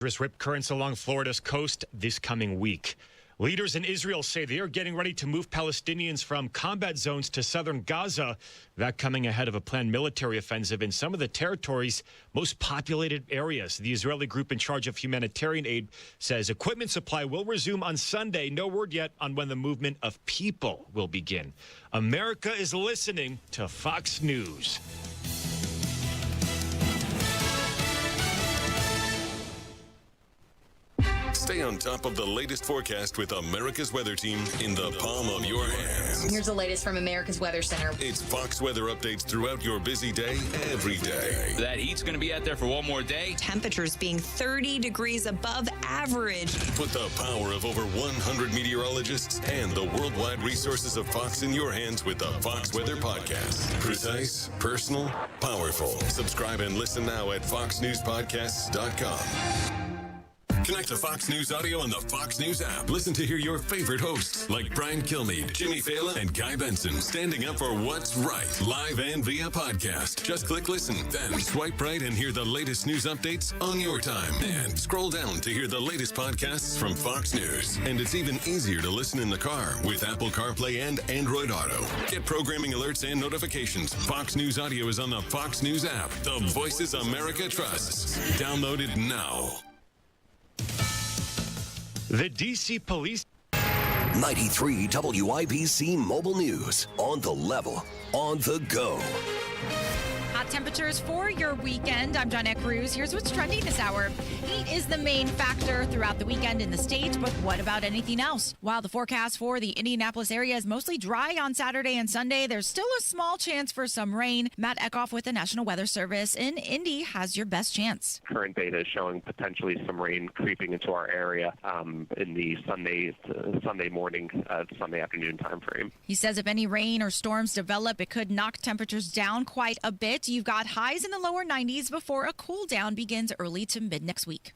Rip currents along Florida's coast this coming week. Leaders in Israel say they are getting ready to move Palestinians from combat zones to southern Gaza. That coming ahead of a planned military offensive in some of the territory's most populated areas. The Israeli group in charge of humanitarian aid says equipment supply will resume on Sunday. No word yet on when the movement of people will begin. America is listening to Fox News. Stay on top of the latest forecast with America's Weather Team in the palm of your hands. Here's the latest from America's Weather Center. It's Fox weather updates throughout your busy day, every day. That heat's going to be out there for one more day. Temperatures being 30 degrees above average. Put the power of over 100 meteorologists and the worldwide resources of Fox in your hands with the Fox Weather Podcast. Precise, personal, powerful. Subscribe and listen now at foxnewspodcasts.com. Connect to Fox News Audio on the Fox News app. Listen to hear your favorite hosts like Brian Kilmeade, Jimmy Fallon, and Guy Benson standing up for what's right, live and via podcast. Just click listen, then swipe right and hear the latest news updates on your time. And scroll down to hear the latest podcasts from Fox News. And it's even easier to listen in the car with Apple CarPlay and Android Auto. Get programming alerts and notifications. Fox News Audio is on the Fox News app. The voices America trusts. Download it now. The D.C. police. 93 WIBC Mobile News. On the level, on the go. Hot temperatures for your weekend. I'm Johnette Cruz. Here's what's trending this hour. Heat is the main factor throughout the weekend in the state, but what about anything else? While the forecast for the Indianapolis area is mostly dry on Saturday and Sunday, there's still a small chance for some rain. Matt Eckhoff with the National Weather Service in Indy has your best chance. Current data is showing potentially some rain creeping into our area in the Sunday morning, Sunday afternoon time frame. He says if any rain or storms develop, it could knock temperatures down quite a bit. You've got highs in the lower 90s before a cool down begins early to mid next week.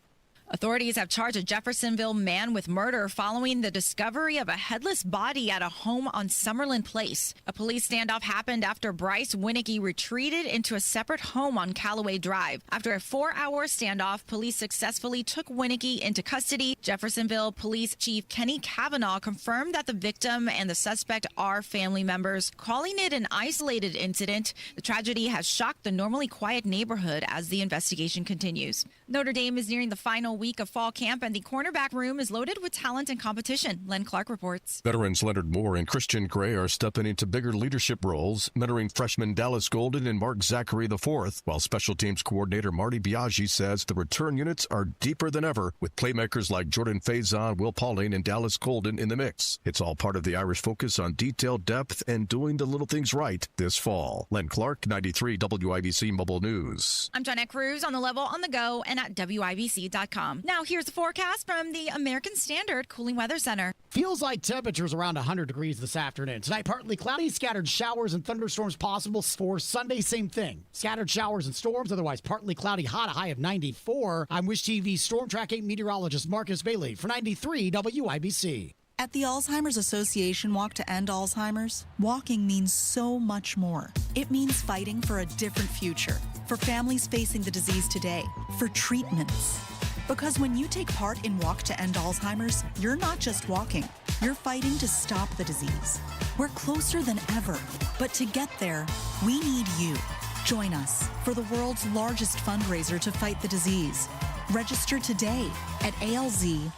Authorities have charged a Jeffersonville man with murder following the discovery of a headless body at a home on Summerlin Place. A police standoff happened after Bryce Winicky retreated into a separate home on Callaway Drive. After a 4-hour standoff, police successfully took Winicky into custody. Jeffersonville Police Chief Kenny Kavanaugh confirmed that the victim and the suspect are family members, calling it an isolated incident. The tragedy has shocked the normally quiet neighborhood as the investigation continues. Notre Dame is nearing the final week of fall camp, and the cornerback room is loaded with talent and competition. Len Clark reports. Veterans Leonard Moore and Christian Gray are stepping into bigger leadership roles, mentoring freshman Dallas Golden and Mark Zachary IV, while special teams coordinator Marty Biaggi says the return units are deeper than ever, with playmakers like Jordan Faison, Will Pauling, and Dallas Golden in the mix. It's all part of the Irish focus on detailed depth and doing the little things right this fall. Len Clark, 93 WIBC Mobile News. I'm Johnette Cruz on the level, on the go, and at WIBC.com. Now here's the forecast from the American Standard Cooling Weather Center. Feels like temperatures around 100 degrees this afternoon. Tonight, partly cloudy, scattered showers and thunderstorms possible. For Sunday, same thing. Scattered showers and storms, otherwise partly cloudy, hot, a high of 94. I'm Wish TV Storm Tracking meteorologist Marcus Bailey for 93 WIBC. At the Alzheimer's Association Walk to End Alzheimer's, walking means so much more. It means fighting for a different future, for families facing the disease today, for treatments. Because when you take part in Walk to End Alzheimer's, you're not just walking, you're fighting to stop the disease. We're closer than ever, but to get there, we need you. Join us for the world's largest fundraiser to fight the disease. Register today at alz.org/walk.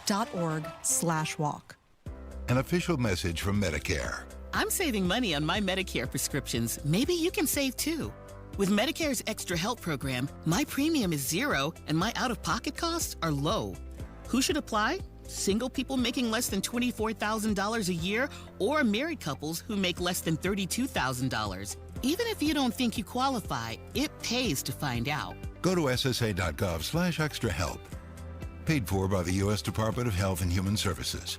An official message from Medicare. I'm saving money on my Medicare prescriptions. Maybe you can save too. With Medicare's Extra Help program, my premium is $0 and my out-of-pocket costs are low. Who should apply? Single people making less than $24,000 a year or married couples who make less than $32,000. Even if you don't think you qualify, it pays to find out. Go to ssa.gov/extrahelp. Paid for by the U.S. Department of Health and Human Services.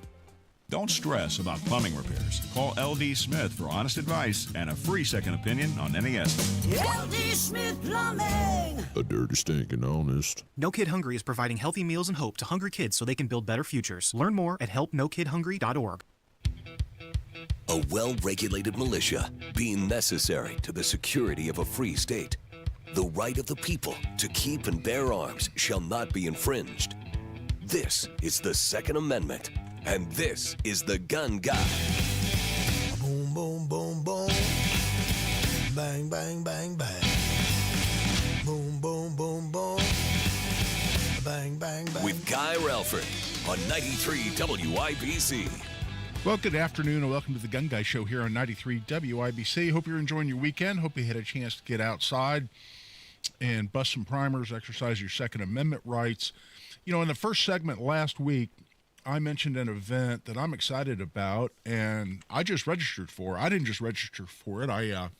Don't stress about plumbing repairs. Call L.D. Smith for honest advice and a free second opinion on any estimate. L.D. Smith Plumbing. A dirty, stinking honest. No Kid Hungry is providing healthy meals and hope to hungry kids so they can build better futures. Learn more at helpnokidhungry.org. A well-regulated militia being necessary to the security of a free state. The right of the people to keep and bear arms shall not be infringed. This is the Second Amendment, and this is The Gun Guy. Boom, boom, boom, boom. Bang, bang, bang, bang. Boom, boom, boom, boom. Bang, bang, bang. With Guy Relford on 93 WIBC. Well, good afternoon and welcome to the Gun Guy Show here on 93 WIBC. Hope you're enjoying your weekend. Hope you had a chance to get outside and bust some primers, exercise your Second Amendment rights. You know, in the first segment last week, I mentioned an event that I'm excited about, and I just registered for. I didn't just register for it. I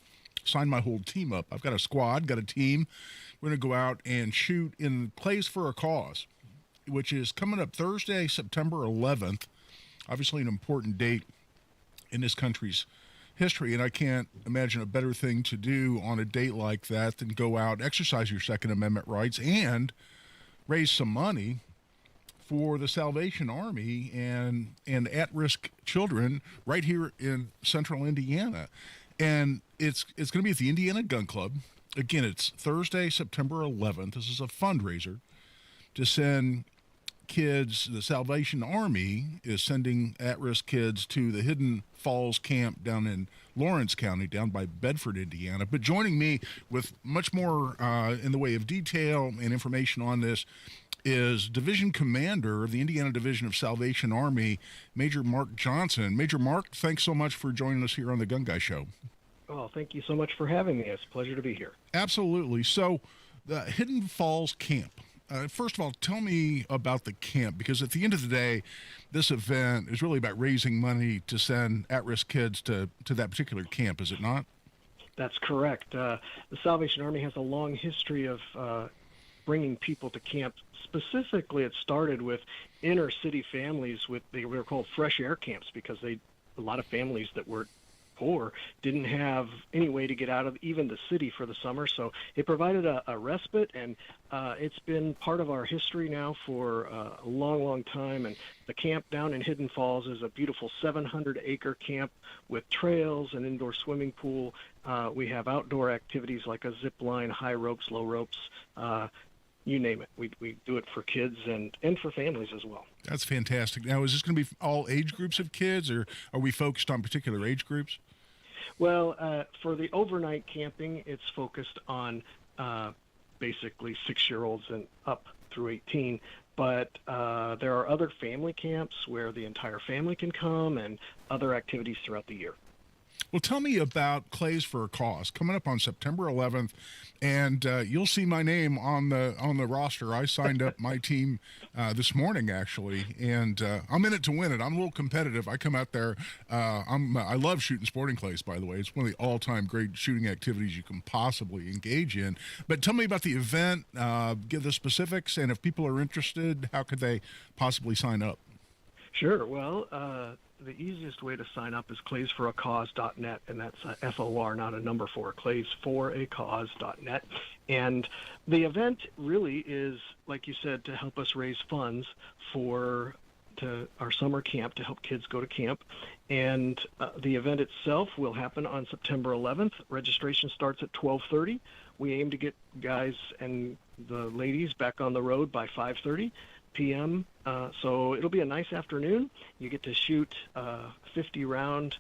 signed my whole team up. I've got a squad, got a team. We're going to go out and shoot in Clays for a Cause, which is coming up Thursday, September 11th. Obviously an important date in this country's history, and I can't imagine a better thing to do on a date like that than go out, exercise your Second Amendment rights, and raise some money for the Salvation Army and at-risk children right here in central Indiana. And it's going to be at the Indiana Gun Club. Again, it's Thursday, September 11th. This is a fundraiser to send kids. The Salvation Army is sending at-risk kids to the Hidden Falls camp down in Lawrence County, down by Bedford, Indiana. But joining me with much more in the way of detail and information on this is Division Commander of the Indiana Division of Salvation Army, Major Mark Johnson. Major Mark, thanks so much for joining us here on the Gun Guy Show. Oh, thank you so much for having me. It's a pleasure to be here. Absolutely. So, the Hidden Falls camp. First of all, tell me about the camp, because at the end of the day, this event is really about raising money to send at-risk kids to that particular camp, is it not? That's correct. The Salvation Army has a long history of bringing people to camp. Specifically, it started with inner-city families. They were called fresh air camps because a lot of families that were poor didn't have any way to get out of even the city for the summer, so it provided a respite, and it's been part of our history now for a long time. And the camp down in Hidden Falls is a beautiful 700-acre camp with trails, an indoor swimming pool. We have outdoor activities like a zip line, high ropes, low ropes, you name it. We do it for kids and for families as well. That's fantastic. Now, is this going to be all age groups of kids, or are we focused on particular age groups? Well, for the overnight camping, it's focused on basically 6-year-olds and up through 18. But there are other family camps where the entire family can come, and other activities throughout the year. Well, tell me about Clays for a Cause coming up on September 11th, and you'll see my name on the roster. I signed up my team this morning, actually, and I'm in it to win it. I'm a little competitive. I come out there. I love shooting sporting clays, by the way. It's one of the all-time great shooting activities you can possibly engage in. But tell me about the event. Give the specifics, and if people are interested, how could they possibly sign up? Sure. Well, the easiest way to sign up is claysforacause.net, and that's FOR, not a number 4, claysforacause.net. And the event really is, like you said, to help us raise funds to our summer camp, to help kids go to camp. And the event itself will happen on September 11th. Registration starts at 12:30. We aim to get guys and the ladies back on the road by 5:30 p.m. So it'll be a nice afternoon. You get to shoot 50-round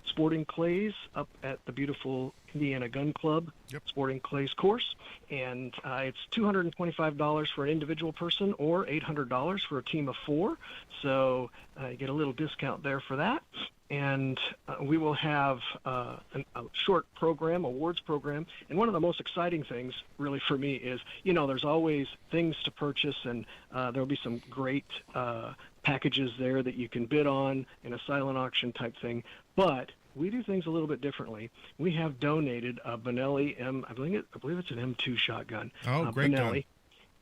sporting clays up at the beautiful Indiana Gun Club sporting clays course. And it's $225 for an individual person or $800 for a team of 4. So you get a little discount there for that. And we will have a short program, awards program. And one of the most exciting things, really, for me is, there's always things to purchase, and there'll be some great packages there that you can bid on in a silent auction type thing. But we do things a little bit differently. We have donated a Benelli I believe it's an M2 shotgun. Oh, great Benelli.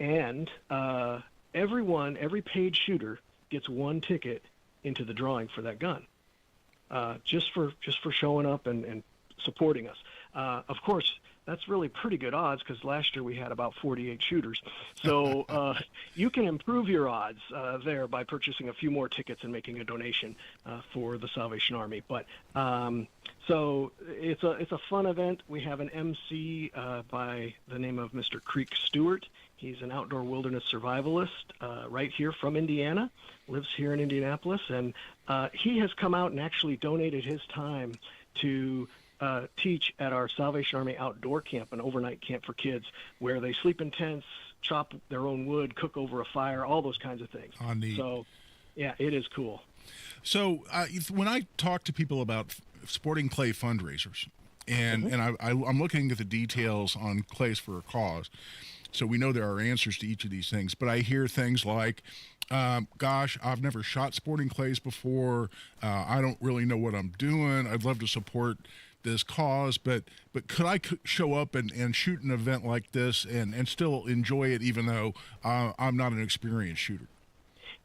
And every paid shooter gets one ticket into the drawing for that gun. Just for showing up and supporting us. Of course, that's really pretty good odds because last year we had about 48 shooters. So you can improve your odds there by purchasing a few more tickets and making a donation for the Salvation Army. But so it's a fun event. We have an MC by the name of Mr. Creek Stewart. He's an outdoor wilderness survivalist right here from Indiana, lives here in Indianapolis, and he has come out and actually donated his time to teach at our Salvation Army outdoor camp, an overnight camp for kids, where they sleep in tents, chop their own wood, cook over a fire, all those kinds of things. So, yeah, it is cool. So when I talk to people about sporting clay fundraisers, and I'm looking at the details on Clays for a Cause, so we know there are answers to each of these things, but I hear things like, gosh, I've never shot sporting clays before. I don't really know what I'm doing. I'd love to support this cause, but could I show up and shoot an event like this and still enjoy it, even though I'm not an experienced shooter?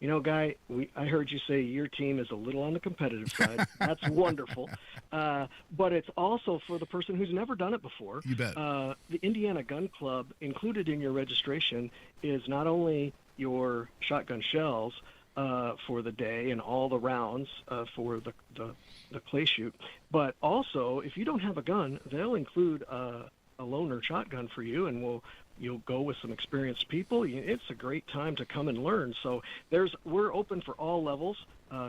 You know, Guy, I heard you say your team is a little on the competitive side. That's wonderful. But it's also for the person who's never done it before. You bet. The Indiana Gun Club, included in your registration, is not only your shotgun shells for the day and all the rounds for the clay shoot, but also, if you don't have a gun, they'll include a loaner shotgun for you, and you'll go with some experienced people. It's a great time to come and learn. So we're open for all levels,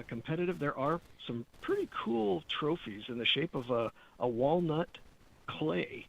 competitive. There are some pretty cool trophies in the shape of a walnut clay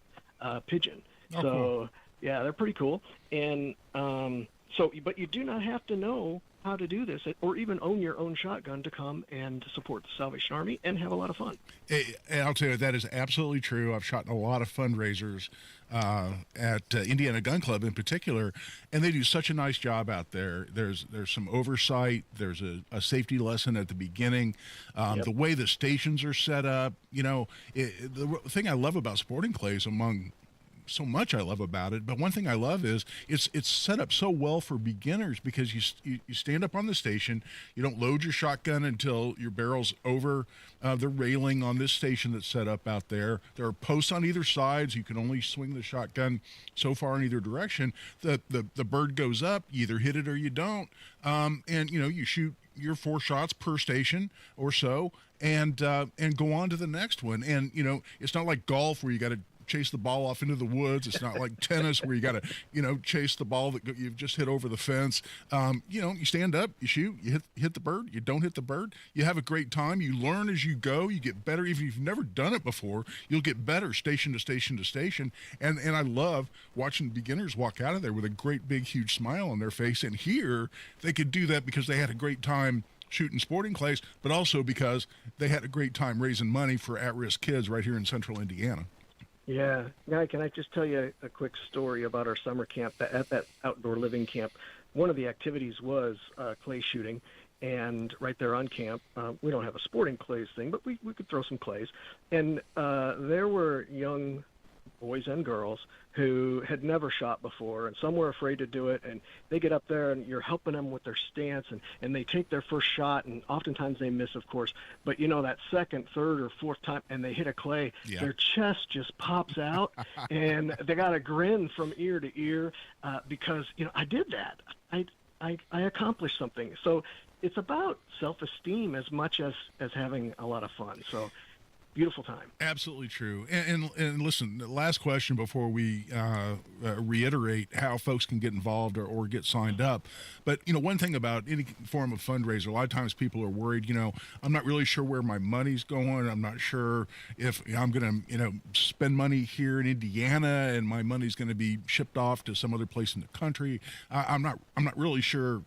pigeon. Cool. Yeah, they're pretty cool. And but you do not have to know how to do this or even own your own shotgun to come and support the Salvation Army and have a lot of fun. And I'll tell you, that is absolutely true. I've shot in a lot of fundraisers at Indiana Gun Club in particular, and they do such a nice job out there. There's some oversight. There's a safety lesson at the beginning. The way the stations are set up, the thing I love about sporting clays, among so much I love about it, but one thing I love is it's set up so well for beginners, because you stand up on the station, you don't load your shotgun until your barrel's over the railing on this station that's set up out there. There are posts on either side, so you can only swing the shotgun so far in either direction. The bird goes up, you either hit it or you don't, and you shoot your 4 shots per station or so, and go on to the next one. And it's not like golf where you got to chase the ball off into the woods. It's not like tennis where you got to, chase the ball that you've just hit over the fence. You stand up, you shoot, you hit the bird, you don't hit the bird. You have a great time. You learn as you go. You get better. Even if you've never done it before, you'll get better station to station to station. And I love watching beginners walk out of there with a great, big, huge smile on their face. And here, they could do that because they had a great time shooting sporting clays, but also because they had a great time raising money for at-risk kids right here in central Indiana. Yeah. Guy, can I just tell you a quick story about our summer camp? At that outdoor living camp, one of the activities was clay shooting, and right there on camp, we don't have a sporting clays thing, but we could throw some clays. And there were young boys and girls who had never shot before, and some were afraid to do it, and they get up there and you're helping them with their stance, and they take their first shot, and oftentimes they miss, of course, but that second, third, or fourth time, and they hit a clay, their chest just pops out, and they got a grin from ear to ear because, I did that. I accomplished something. So it's about self-esteem as much as having a lot of fun. So beautiful time. Absolutely true. And listen, the last question before we reiterate how folks can get involved or get signed up. But, one thing about any form of fundraiser, a lot of times people are worried, I'm not really sure where my money's going. I'm not sure if I'm going to, spend money here in Indiana and my money's going to be shipped off to some other place in the country. I'm not really sure,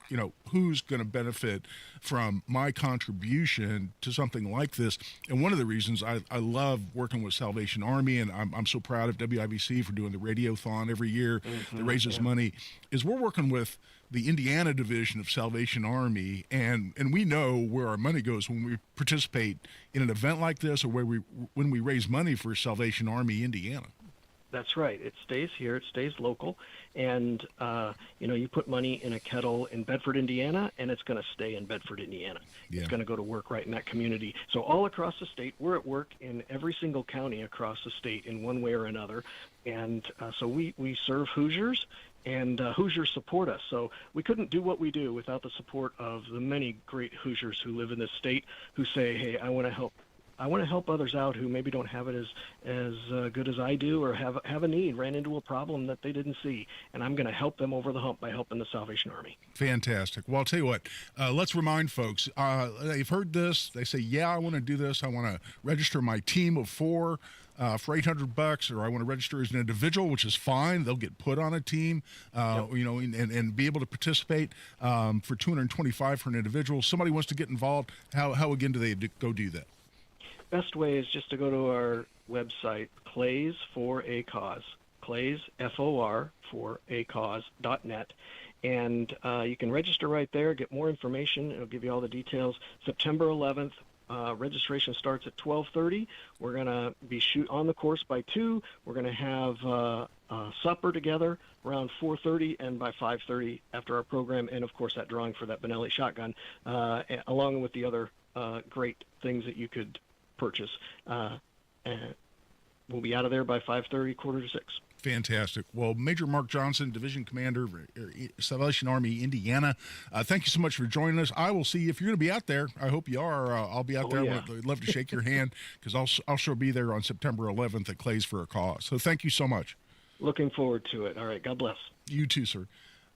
who's going to benefit from my contribution to something like this. And one of the reasons I love working with Salvation Army, and I'm so proud of WIBC for doing the Radiothon every year that raises money, is we're working with the Indiana division of Salvation Army, and we know where our money goes when we participate in an event like this, or when we raise money for Salvation Army Indiana. That's right. It stays here. It stays local. And, you put money in a kettle in Bedford, Indiana, and it's going to stay in Bedford, Indiana. Yeah. It's going to go to work right in that community. So all across the state, we're at work in every single county across the state in one way or another. And so we serve Hoosiers, and Hoosiers support us. So we couldn't do what we do without the support of the many great Hoosiers who live in this state who say, hey, I want to help I want to help others out who maybe don't have it as good as I do, or have a need, ran into a problem that they didn't see, and I'm going to help them over the hump by helping the Salvation Army. Fantastic. Well, I'll tell you what, let's remind folks, they've heard this, they say, yeah, I want to do this, I want to register my team of 4 for $800, or I want to register as an individual, which is fine. They'll get put on a team, and be able to participate for $225 for an individual. Somebody wants to get involved. How again do they go do that? Best way is just to go to our website, Clays for a Cause, Clays, F-O-R, for a cause.net. And you can register right there, get more information. It'll give you all the details. September 11th. Registration starts at 12:30. We're going to be on the course by 2. We're going to have supper together around 4:30, and by 5:30 after our program, and of course that drawing for that Benelli shotgun, along with the other great things that you could purchase. And we'll be out of there by 5:30, 5:45. Fantastic. Well, Major Mark Johnson, Division Commander, Salvation Army, Indiana, thank you so much for joining us. I will see you if you're going to be out there. I hope you are. I'll be out there. Yeah. I'd love to shake your hand, because I'll sure be there on September 11th at Clays for a Cause. So thank you so much. Looking forward to it. All right. God bless. You too, sir.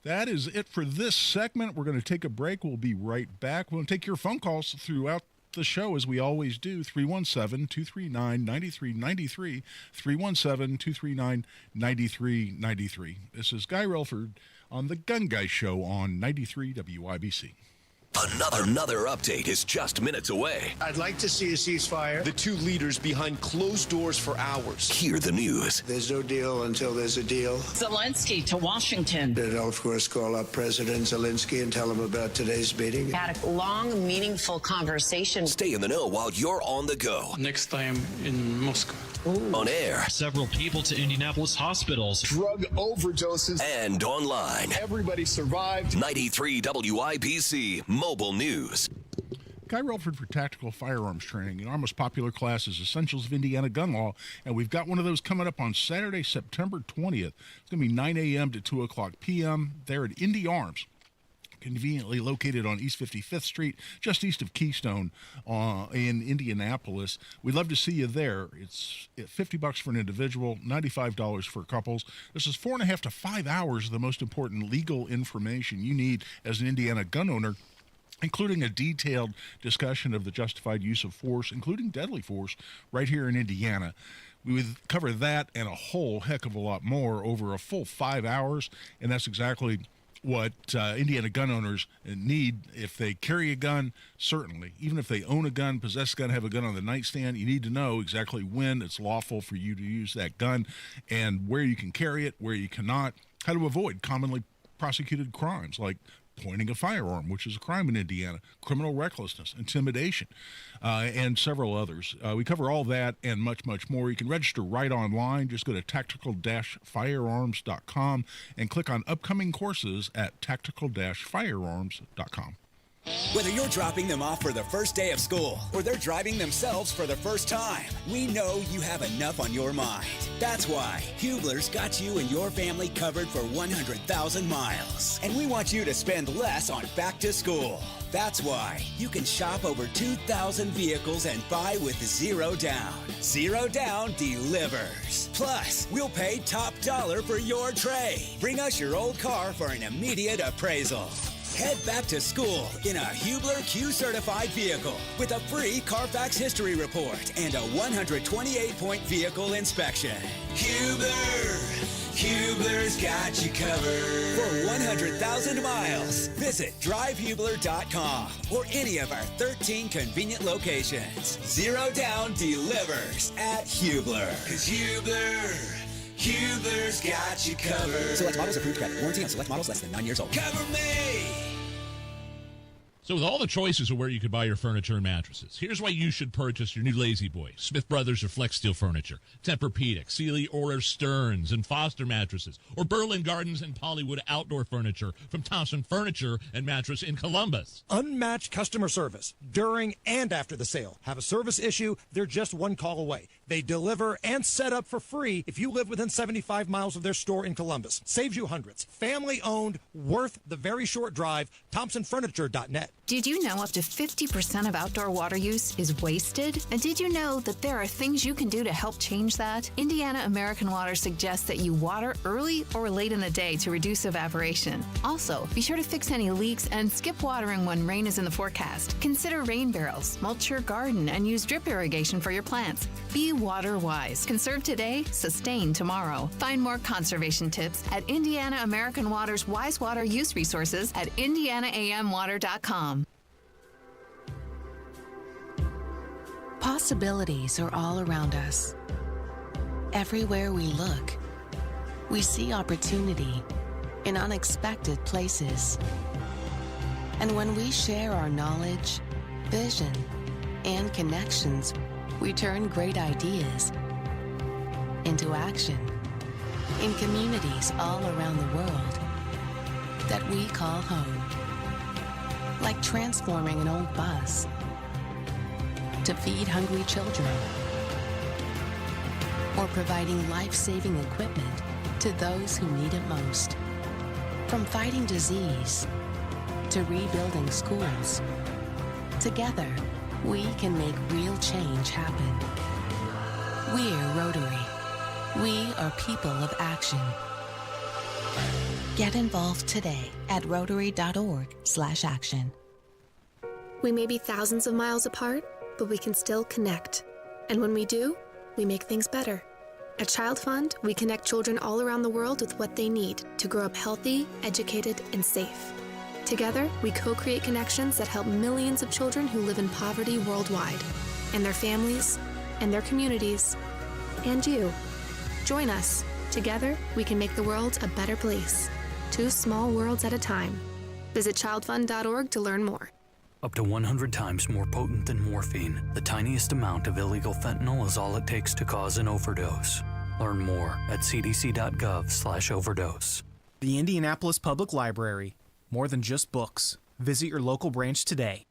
That is it for this segment. We're going to take a break. We'll be right back. We'll take your phone calls throughout the show, as we always do. 317-239-9393, 317-239-9393. This is Guy Relford on the Gun Guy Show on 93 WIBC. Another update is just minutes away. I'd like to see a ceasefire. The two leaders behind closed doors for hours. Hear the news. There's no deal until there's a deal. Zelensky to Washington. And I'll, of course, call up President Zelensky and tell him about today's meeting. Had a long, meaningful conversation. Stay in the know while you're on the go. Next time in Moscow. Ooh. On air. Several people to Indianapolis hospitals. Drug overdoses. And online. Everybody survived. 93 WIBC Mobile News. Guy Relford for Tactical Firearms Training. And our most popular class is Essentials of Indiana Gun Law, and we've got one of those coming up on Saturday, September 20th. It's going to be 9 a.m. to 2 o'clock p.m. there at Indy Arms, conveniently located on East 55th Street, just east of Keystone in Indianapolis. We'd love to see you there. It's $50 for an individual, $95 for couples. This is 4.5 to 5 hours of the most important legal information you need as an Indiana gun owner, including a detailed discussion of the justified use of force, including deadly force, right here in Indiana. We would cover that and a whole heck of a lot more over a full 5 hours, and that's exactly what Indiana gun owners need. If they carry a gun, certainly. Even if they own a gun, possess a gun, have a gun on the nightstand, you need to know exactly when it's lawful for you to use that gun and where you can carry it, where you cannot, how to avoid commonly prosecuted crimes like pointing a firearm, which is a crime in Indiana, criminal recklessness, intimidation, and several others. We cover all that and much, much more. You can register right online. Just go to tactical-firearms.com and click on upcoming courses at tactical-firearms.com. Whether you're dropping them off for the first day of school or they're driving themselves for the first time, we know you have enough on your mind. That's why Hubler's got you and your family covered for 100,000 miles. And we want you to spend less on back to school. That's why you can shop over 2,000 vehicles and buy with zero down. Zero Down delivers. Plus, we'll pay top dollar for your trade. Bring us your old car for an immediate appraisal. Head back to school in a Hubler Q-certified vehicle with a free Carfax history report and a 128-point vehicle inspection. Hubler's got you covered. For 100,000 miles, visit drivehubler.com or any of our 13 convenient locations. Zero Down delivers at Hubler. 'Cause Hubler's got you covered. Select models approved credit. Warranty on select models less than 9 years old. Cover me! So with all the choices of where you could buy your furniture and mattresses, here's why you should purchase your new Lazy Boy, Smith Brothers or Flex Steel Furniture, Tempur-Pedic, Sealy or Stearns and Foster mattresses, or Berlin Gardens and Pollywood outdoor furniture from Thompson Furniture and Mattress in Columbus. Unmatched customer service during and after the sale. Have a service issue, they're just one call away. They deliver and set up for free if you live within 75 miles of their store in Columbus. Saves you hundreds. Family owned, worth the very short drive, thompsonfurniture.net. Did you know up to 50% of outdoor water use is wasted? And did you know that there are things you can do to help change that? Indiana American Water suggests that you water early or late in the day to reduce evaporation. Also, be sure to fix any leaks and skip watering when rain is in the forecast. Consider rain barrels, mulch your garden, and use drip irrigation for your plants. Be water wise. Conserve today, sustain tomorrow. Find more conservation tips at Indiana American Water's Wise Water Use Resources at indianaamwater.com. Possibilities are all around us. Everywhere we look, we see opportunity in unexpected places. And when we share our knowledge, vision, and connections, we turn great ideas into action in communities all around the world that we call home. Like transforming an old bus to feed hungry children, or providing life-saving equipment to those who need it most. From fighting disease to rebuilding schools, together we can make real change happen. We're Rotary. We are people of action. Get involved today at Rotary.org/action. We may be thousands of miles apart, but we can still connect. And when we do, we make things better. At Child Fund, we connect children all around the world with what they need to grow up healthy, educated, and safe. Together, we co-create connections that help millions of children who live in poverty worldwide, and their families, and their communities, and you. Join us. Together, we can make the world a better place. 2 small worlds at a time. Visit childfund.org to learn more. Up to 100 times more potent than morphine, the tiniest amount of illegal fentanyl is all it takes to cause an overdose. Learn more at cdc.gov/overdose. The Indianapolis Public Library. More than just books. Visit your local branch today.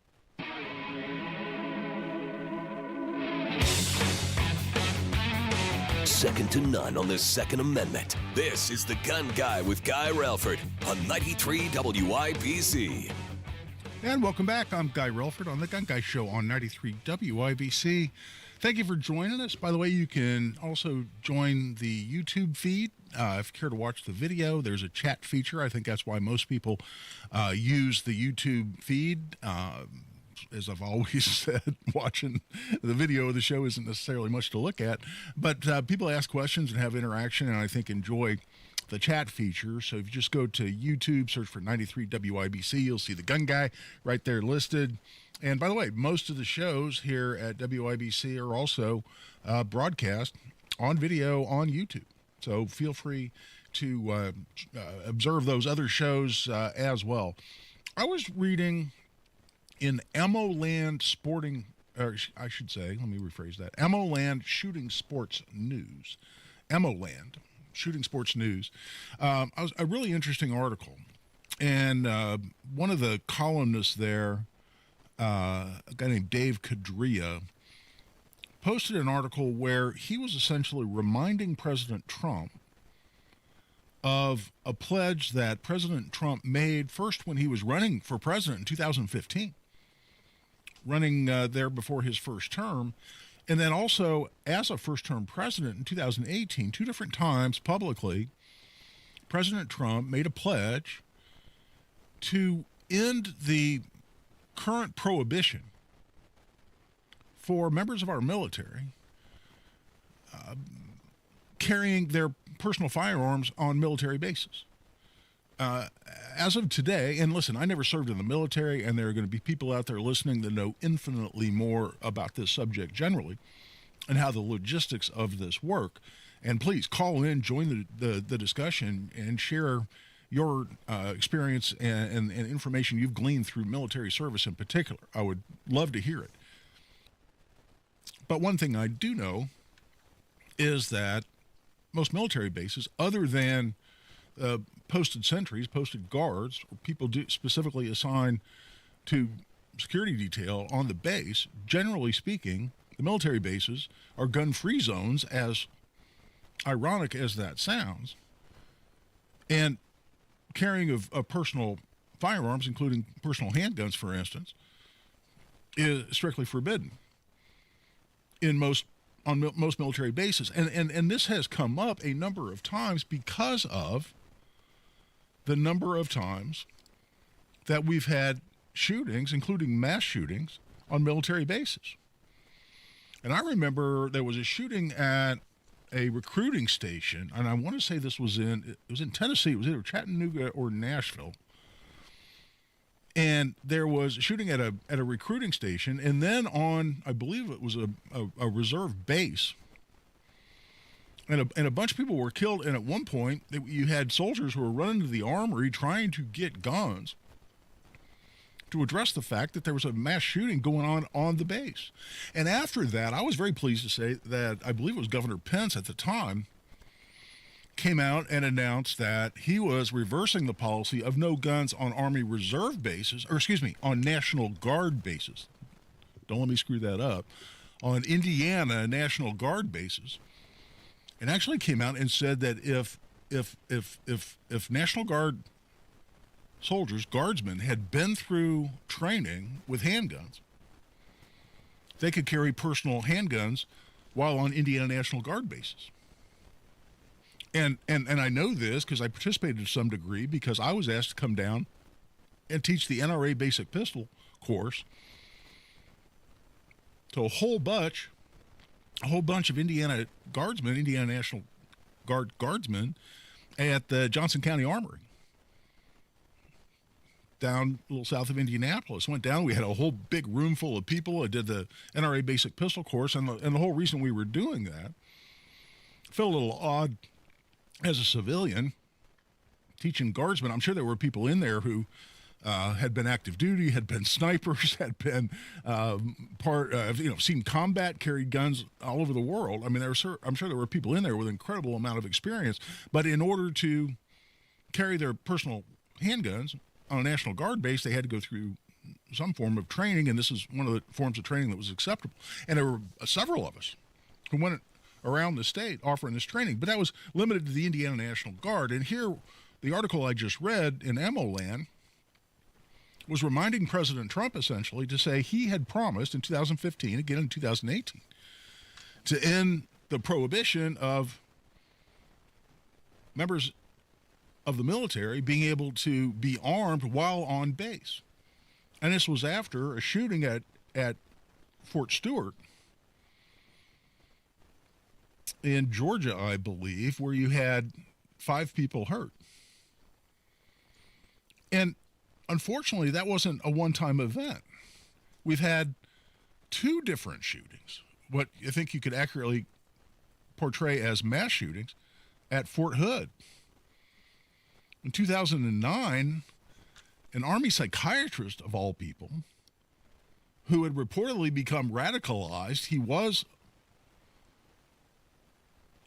Second to none on the Second Amendment. This is The Gun Guy with Guy Relford on 93 WIBC. And welcome back. I'm Guy Relford on The Gun Guy Show on 93 WIBC. Thank you for joining us. By the way, you can also join the YouTube feed. If you care to watch the video, there's a chat feature. I think that's why most people use the YouTube feed. As I've always said, watching the video of the show isn't necessarily much to look at. But people ask questions and have interaction, and I think enjoy the chat feature. So if you just go to YouTube, search for 93 WIBC, you'll see The Gun Guy right there listed. And by the way, most of the shows here at WIBC are also broadcast on video on YouTube. So feel free to observe those other shows as well. I was reading in Emoland Sporting, or I should say, let me rephrase that, Emoland Shooting Sports News. Emoland Shooting Sports News. A really interesting article. And one of the columnists there, a guy named Dave Cadrea, posted an article where he was essentially reminding President Trump of a pledge that President Trump made first when he was running for president in 2015, running there before his first term, and then also as a first-term president in 2018, 2 different times publicly, President Trump made a pledge to end the current prohibition for members of our military carrying their personal firearms on military bases. As of today, and listen, I never served in the military, and there are going to be people out there listening that know infinitely more about this subject generally and how the logistics of this work. And please call in, join the discussion, and share your experience and information you've gleaned through military service in particular. I would love to hear it. But one thing I do know is that most military bases, other than posted sentries, posted guards, or people specifically assigned to security detail on the base, generally speaking, the military bases are gun-free zones, as ironic as that sounds. And carrying of personal firearms, including personal handguns, for instance, is strictly forbidden on most military bases. And this has come up a number of times because of the number of times that we've had shootings, including mass shootings, on military bases. And I remember there was a shooting at a recruiting station, and I want to say it was in Tennessee. It was either Chattanooga or Nashville. And there was a shooting at a recruiting station, and then on, I believe it was a reserve base, and a bunch of people were killed. And at one point, you had soldiers who were running to the armory trying to get guns to address the fact that there was a mass shooting going on the base. And after that, I was very pleased to say that I believe it was Governor Pence at the time came out and announced that he was reversing the policy of no guns on Army Reserve bases, on National Guard bases. Don't let me screw that up. On Indiana National Guard bases. And actually came out and said that if National Guard soldiers, guardsmen, had been through training with handguns, they could carry personal handguns while on Indiana National Guard bases. And I know this because I participated to some degree because I was asked to come down and teach the NRA basic pistol course to a whole bunch of Indiana guardsmen, Indiana National Guard guardsmen at the Johnson County Armory down a little south of Indianapolis. Went down, we had a whole big room full of people. I did the NRA basic pistol course, and the whole reason we were doing that, felt a little odd as a civilian teaching guardsmen. I'm sure there were people in there who had been active duty, had been snipers, had been seen combat, carried guns all over the world. I mean, I'm sure there were people in there with an incredible amount of experience, but in order to carry their personal handguns on a National Guard base, they had to go through some form of training, and this is one of the forms of training that was acceptable. And there were several of us who went around the state offering this training, but that was limited to the Indiana National Guard. And here, the article I just read in Ammo Land was reminding President Trump essentially to say he had promised in 2015, again in 2018, to end the prohibition of members of the military being able to be armed while on base. And this was after a shooting at Fort Stewart in Georgia, I believe, where you had 5 people hurt. And unfortunately, that wasn't a one-time event. We've had 2 different shootings, what I think you could accurately portray as mass shootings, at Fort Hood. In 2009, an Army psychiatrist, of all people, who had reportedly become radicalized, he was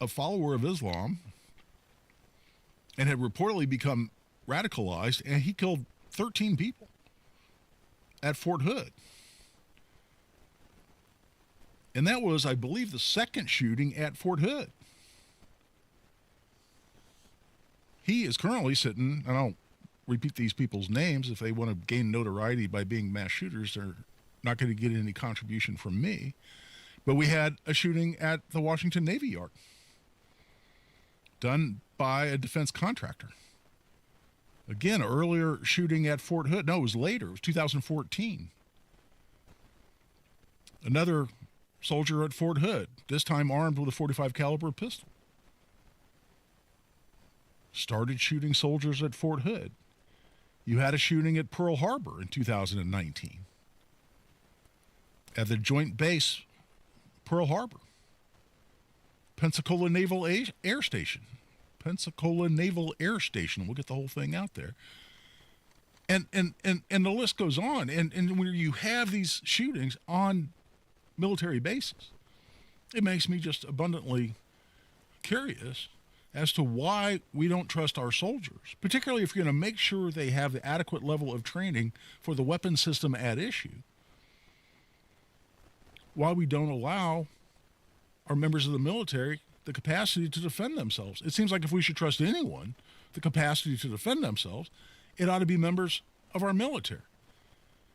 a follower of Islam and had reportedly become radicalized, and he killed 13 people at Fort Hood. And that was, I believe, the second shooting at Fort Hood. He is currently sitting, and I'll repeat these people's names. If they want to gain notoriety by being mass shooters, they're not going to get any contribution from me. But we had a shooting at the Washington Navy Yard done by a defense contractor. Again, earlier shooting at Fort Hood. No, it was later. It was 2014. Another soldier at Fort Hood, this time armed with a .45 caliber pistol. Started shooting soldiers at Fort Hood. You had a shooting at Pearl Harbor in 2019. At the Joint Base, Pearl Harbor. Pensacola Naval Air Station. Pensacola Naval Air Station. We'll get the whole thing out there. And the list goes on. And when you have these shootings on military bases, it makes me just abundantly curious as to why we don't trust our soldiers, particularly if you're going to make sure they have the adequate level of training for the weapon system at issue. Why we don't allow our members of the military the capacity to defend themselves. It seems like if we should trust anyone the capacity to defend themselves, it ought to be members of our military.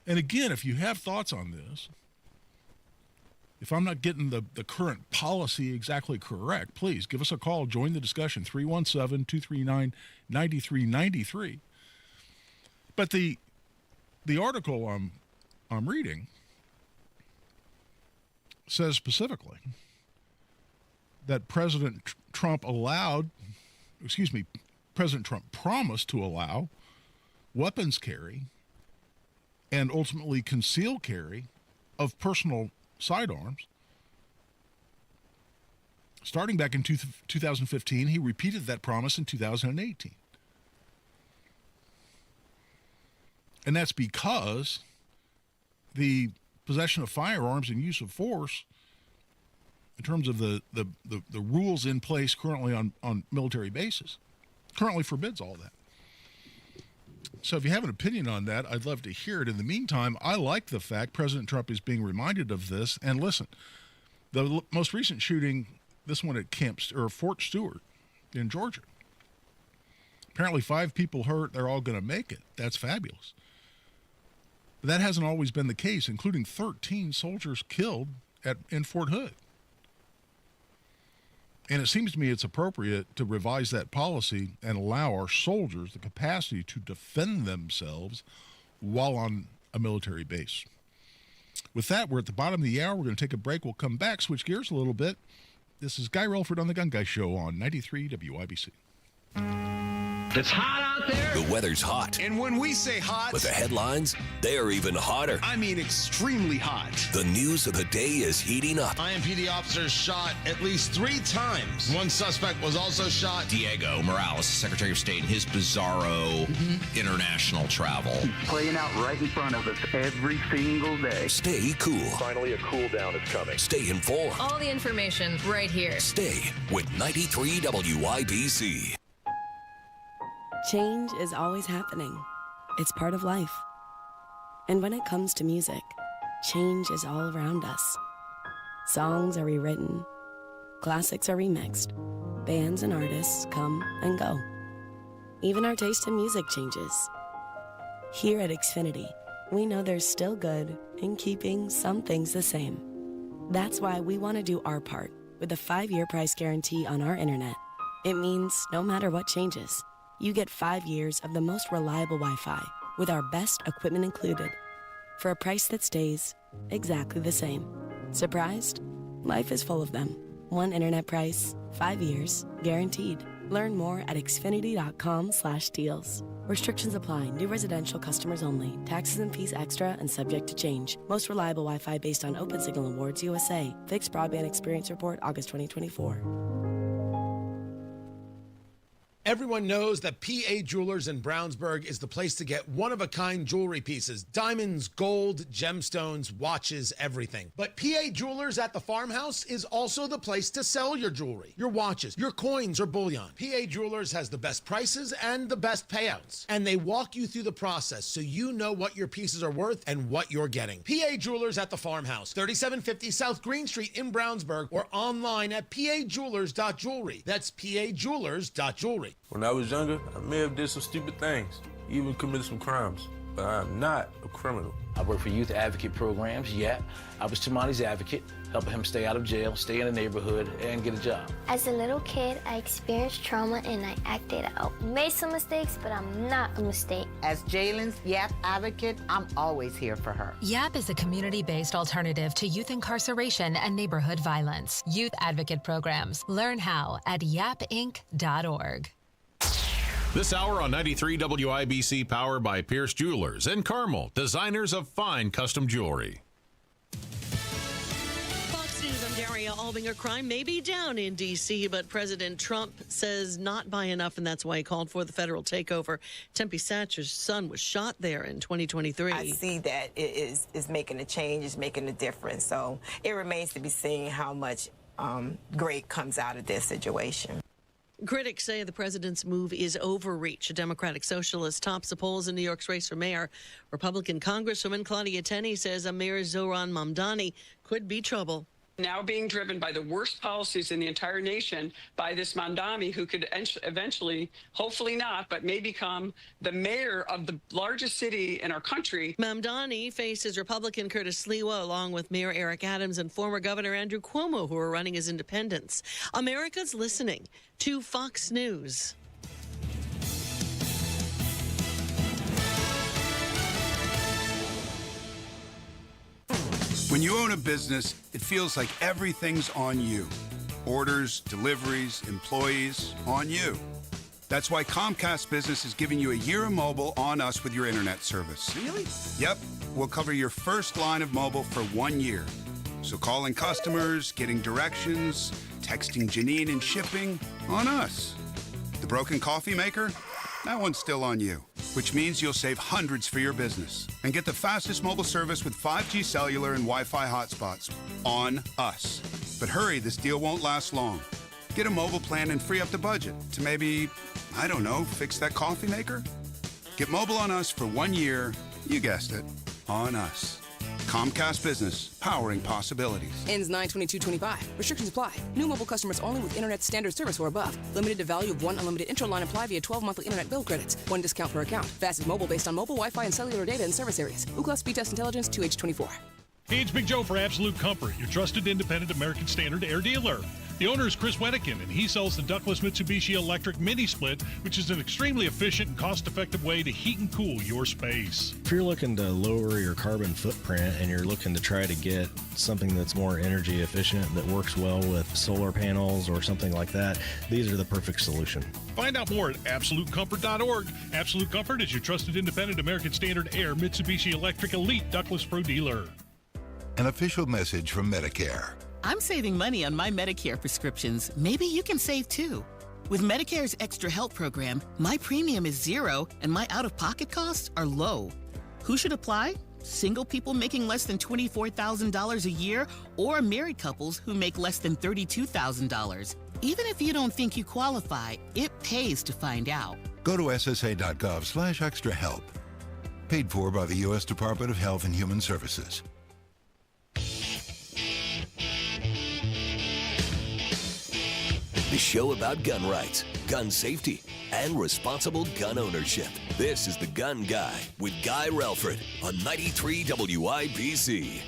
And again, if you have thoughts on this, if I'm not getting the current policy exactly correct, please give us a call. Join the discussion, 317-239-9393. But the article I'm reading says specifically that President Trump promised to allow weapons carry and ultimately concealed carry of personal sidearms. Starting back in 2015, he repeated that promise in 2018. And that's because the possession of firearms and use of force, in terms of the rules in place currently on military bases, currently forbids all that. So if you have an opinion on that, I'd love to hear it. In the meantime, I like the fact President Trump is being reminded of this. And listen, the most recent shooting, this one at Fort Stewart in Georgia, apparently 5 people hurt. They're all going to make it. That's fabulous. But that hasn't always been the case, including 13 soldiers killed in Fort Hood. And it seems to me it's appropriate to revise that policy and allow our soldiers the capacity to defend themselves while on a military base. With that, we're at the bottom of the hour. We're going to take a break. We'll come back, switch gears a little bit. This is Guy Relford on The Gun Guy Show on 93 WIBC. It's hot out there. The weather's hot. And when we say hot, But the headlines, they are even hotter. I mean extremely hot. The news of the day is heating up. IMPD officers shot at least 3 times. One suspect was also shot. Diego Morales, Secretary of State, in his bizarro international travel. Playing out right in front of us every single day. Stay cool. Finally, a cool down is coming. Stay informed. All the information right here. Stay with 93 WIBC. Change is always happening. It's part of life. And when it comes to music, change is all around us. Songs are rewritten. Classics are remixed. Bands and artists come and go. Even our taste in music changes. Here at Xfinity, we know there's still good in keeping some things the same. That's why we want to do our part with a 5-year price guarantee on our internet. It means no matter what changes, you get 5 years of the most reliable Wi-Fi with our best equipment included for a price that stays exactly the same. Surprised? Life is full of them. One internet price, 5 years, guaranteed. Learn more at xfinity.com/deals. Restrictions apply. New residential customers only. Taxes and fees extra and subject to change. Most reliable Wi-Fi based on OpenSignal Awards USA. Fixed Broadband Experience Report, August 2024. Everyone knows that PA Jewelers in Brownsburg is the place to get one-of-a-kind jewelry pieces. Diamonds, gold, gemstones, watches, everything. But PA Jewelers at the Farmhouse is also the place to sell your jewelry, your watches, your coins, or bullion. PA Jewelers has the best prices and the best payouts. And they walk you through the process so you know what your pieces are worth and what you're getting. PA Jewelers at the Farmhouse, 3750 South Green Street in Brownsburg, or online at pajewelers.jewelry. That's pajewelers.jewelry. When I was younger, I may have did some stupid things, even committed some crimes, but I am not a criminal. I work for youth advocate programs, I was Tamani's advocate, helping him stay out of jail, stay in the neighborhood, and get a job. As a little kid, I experienced trauma and I acted out. Made some mistakes, but I'm not a mistake. As Jalen's YAP advocate, I'm always here for her. YAP is a community-based alternative to youth incarceration and neighborhood violence. Youth advocate programs. Learn how at yapinc.org. This hour on 93 WIBC, powered by Pierce Jewelers in Carmel, designers of fine custom jewelry. Fox News, I'm Daria Albinger. Crime may be down in D.C., but President Trump says not by enough, and that's why he called for the federal takeover. Tempe Satcher's son was shot there in 2023. I see that it is making a change, is making a difference. So it remains to be seen how much great comes out of this situation. Critics say the president's move is overreach. A Democratic Socialist tops the polls in New York's race for mayor. Republican Congresswoman Claudia Tenney says Amir Zoran Mamdani could be trouble. now being driven by the worst policies in the entire nation by this Mamdani, who could eventually, hopefully not, but may become the mayor of the largest city in our country. Mamdani faces Republican Curtis Sliwa along with Mayor Eric Adams and former Governor Andrew Cuomo, who are running as independents. America's listening to Fox News. When you own a business, it feels like everything's on you. Orders, deliveries, employees, on you. That's why Comcast Business is giving you a year of mobile on us with your internet service. Really? Yep. We'll cover your first line of mobile for 1 year. So calling customers, getting directions, texting Janine and shipping, on us. The broken coffee maker? That one's still on you, which means you'll save hundreds for your business and get the fastest mobile service with 5G cellular and Wi-Fi hotspots on us. But hurry, this deal won't last long. Get a mobile plan and free up the budget to maybe, I don't know, fix that coffee maker? Get mobile on us for 1 year, you guessed it, on us. Comcast Business, powering possibilities. Ends 9/22/25. Restrictions apply. New mobile customers only with internet standard service or above. Limited to value of one unlimited intro line apply via 12 monthly internet bill credits. One discount per account. Fastest mobile based on mobile Wi-Fi and cellular data in service areas. Ookla Speed Test Intelligence 2H24. Hey, it's Big Joe for Absolute Comfort, your trusted independent American Standard air dealer. The owner is Chris Wedekin, and he sells the ductless Mitsubishi Electric Mini Split, which is an extremely efficient and cost-effective way to heat and cool your space. If you're looking to lower your carbon footprint and you're looking to try to get something that's more energy efficient, that works well with solar panels or something like that, these are the perfect solution. Find out more at AbsoluteComfort.org. Absolute Comfort is your trusted independent American Standard Air Mitsubishi Electric Elite Ductless Pro dealer. An official message from Medicare. I'm saving money on my Medicare prescriptions. Maybe you can save too. With Medicare's Extra Help program, my premium is zero and my out-of-pocket costs are low. Who should apply? Single people making less than $24,000 a year or married couples who make less than $32,000. Even if you don't think you qualify, it pays to find out. Go to ssa.gov/extrahelp. Paid for by the U.S. Department of Health and Human Services. The show about gun rights, gun safety, and responsible gun ownership. This is The Gun Guy with Guy Relford on 93 WIBC.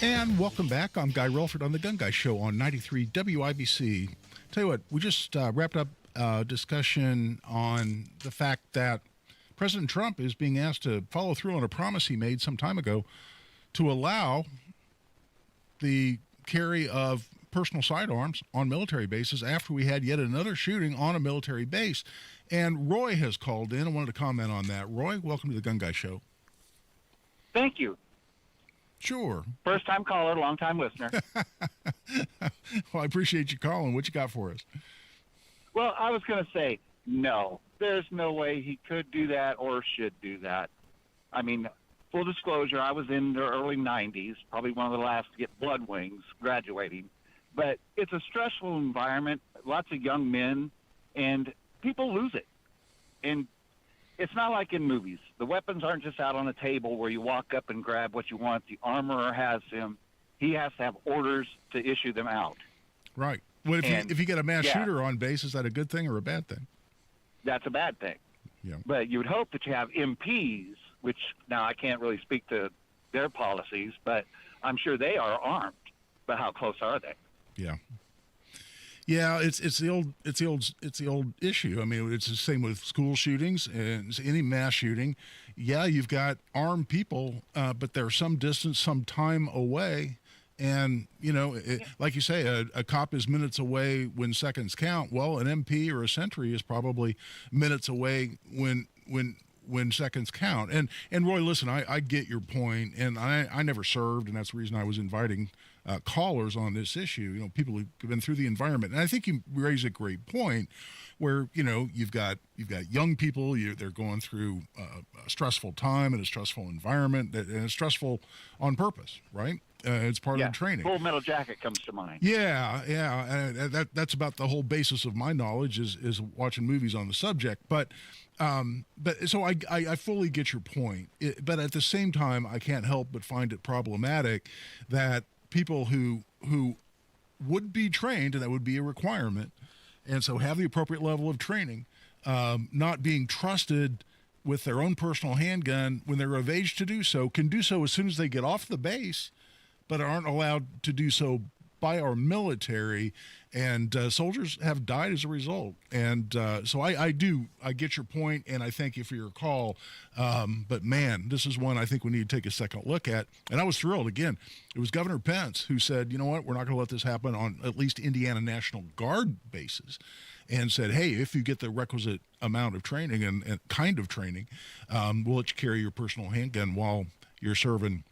And welcome back. I'm Guy Relford on The Gun Guy Show on 93 WIBC. Tell you what, we just wrapped up a discussion on the fact that President Trump is being asked to follow through on a promise he made some time ago to allow the carry of personal sidearms on military bases after we had yet another shooting on a military base. And Roy has called in. I wanted to comment on that. Roy, welcome to the Gun Guy Show. Thank you. Sure. First time caller, long time listener. Well, I appreciate you calling. What you got for us? Well, I was going to say, no, there's no way he could do that or should do that. I mean, full disclosure, I was in the early 90s, probably one of the last to get blood wings graduating. But it's a stressful environment, lots of young men, and people lose it. And it's not like in movies. The weapons aren't just out on a table where you walk up and grab what you want. The armorer has them. He has to have orders to issue them out. Right. Well, if you get a mass shooter on base, is that a good thing or a bad thing? That's a bad thing. Yeah. But you would hope that you have MPs, which now I can't really speak to their policies, but I'm sure they are armed. But how close are they? Yeah. Yeah, it's the old issue. I mean, it's the same with school shootings and any mass shooting. Yeah, you've got armed people, but they're some distance, some time away. And, you know, like you say, a cop is minutes away when seconds count. Well, an MP or a sentry is probably minutes away when seconds count. And Roy, listen, I get your point, and I never served, and that's the reason I was inviting callers on this issue. You know, people who've been through the environment. And I think you raise a great point where, you know, you've got young people, they're going through a stressful time and a stressful environment, and it's stressful on purpose, right? It's part of the training. Full Metal Jacket comes to mind. Yeah. That's about the whole basis of my knowledge is watching movies on the subject. But so I fully get your point. But at the same time, I can't help but find it problematic that people who would be trained, and that would be a requirement, and so have the appropriate level of training, not being trusted with their own personal handgun when they're of age to do so, can do so as soon as they get off the base, but aren't allowed to do so by our military, and soldiers have died as a result. And so I get your point, and I thank you for your call. But man, this is one I think we need to take a second look at. And I was thrilled. Again, it was Governor Pence who said, you know what, we're not going to let this happen on at least Indiana National Guard bases, and said, hey, if you get the requisite amount of training and kind of training, we'll let you carry your personal handgun while you're serving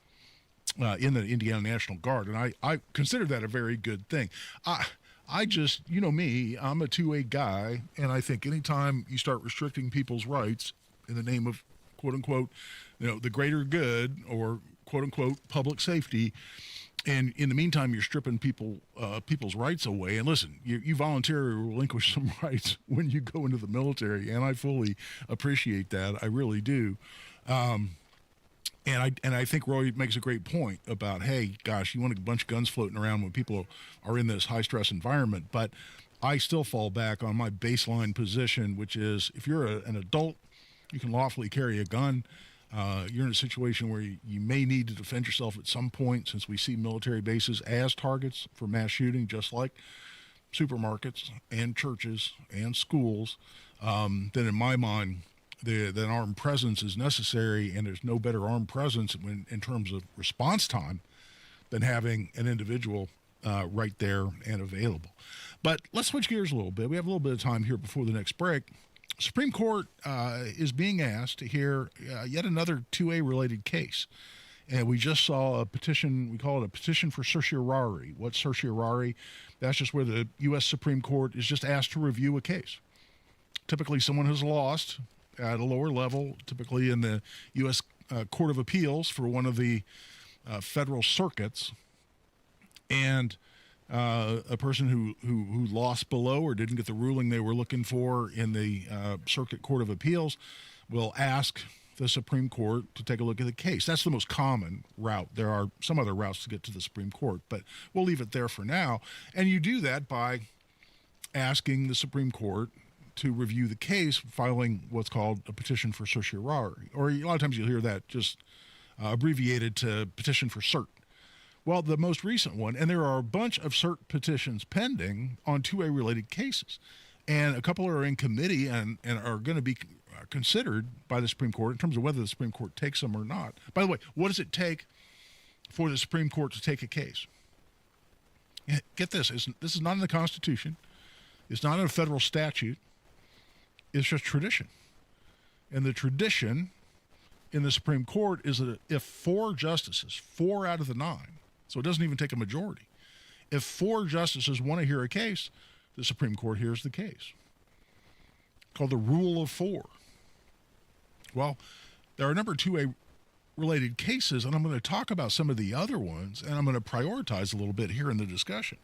in the Indiana National Guard. And I consider that a very good thing. I just, you know me, I'm a 2A guy, and I think anytime you start restricting people's rights in the name of, quote unquote, the greater good, or quote unquote public safety, and in the meantime you're stripping people's rights away. And listen, you voluntarily relinquish some rights when you go into the military, and I fully appreciate that. I really do. And I think Roy makes a great point about, hey, gosh, you want a bunch of guns floating around when people are in this high-stress environment. But I still fall back on my baseline position, which is if you're an adult, you can lawfully carry a gun. You're in a situation where you may need to defend yourself at some point, since we see military bases as targets for mass shooting, just like supermarkets and churches and schools. Then in my mind, that armed presence is necessary, and there's no better armed presence in terms of response time than having an individual right there and available. But let's switch gears a little bit. We have a little bit of time here before the next break. Supreme Court is being asked to hear yet another 2A related case. And we just saw a petition, we call it a petition for certiorari. What's certiorari? That's just where the U.S. Supreme Court is just asked to review a case. Typically someone has lost at a lower level, typically in the U.S. Court of Appeals for one of the federal circuits, and a person who lost below or didn't get the ruling they were looking for in the Circuit Court of Appeals will ask the Supreme Court to take a look at the case. That's the most common route. There are some other routes to get to the Supreme Court, but we'll leave it there for now. And you do that by asking the Supreme Court to review the case, filing what's called a petition for certiorari, or a lot of times you'll hear that just abbreviated to petition for cert. Well, the most recent one, and there are a bunch of cert petitions pending on 2A related cases, and a couple are in committee and are going to be considered by the Supreme Court in terms of whether the Supreme Court takes them or not. By the way, what does it take for the Supreme Court to take a case? Get this, this is not in the Constitution. It's not in a federal statute. It's just tradition. And the tradition in the Supreme Court is that if 4 justices, 4 out of the 9, so it doesn't even take a majority, if 4 justices want to hear a case, the Supreme Court hears the case. Called the Rule of 4. Well, there are a number of 2A related cases, and I'm going to talk about some of the other ones, and I'm going to prioritize a little bit here in the discussion.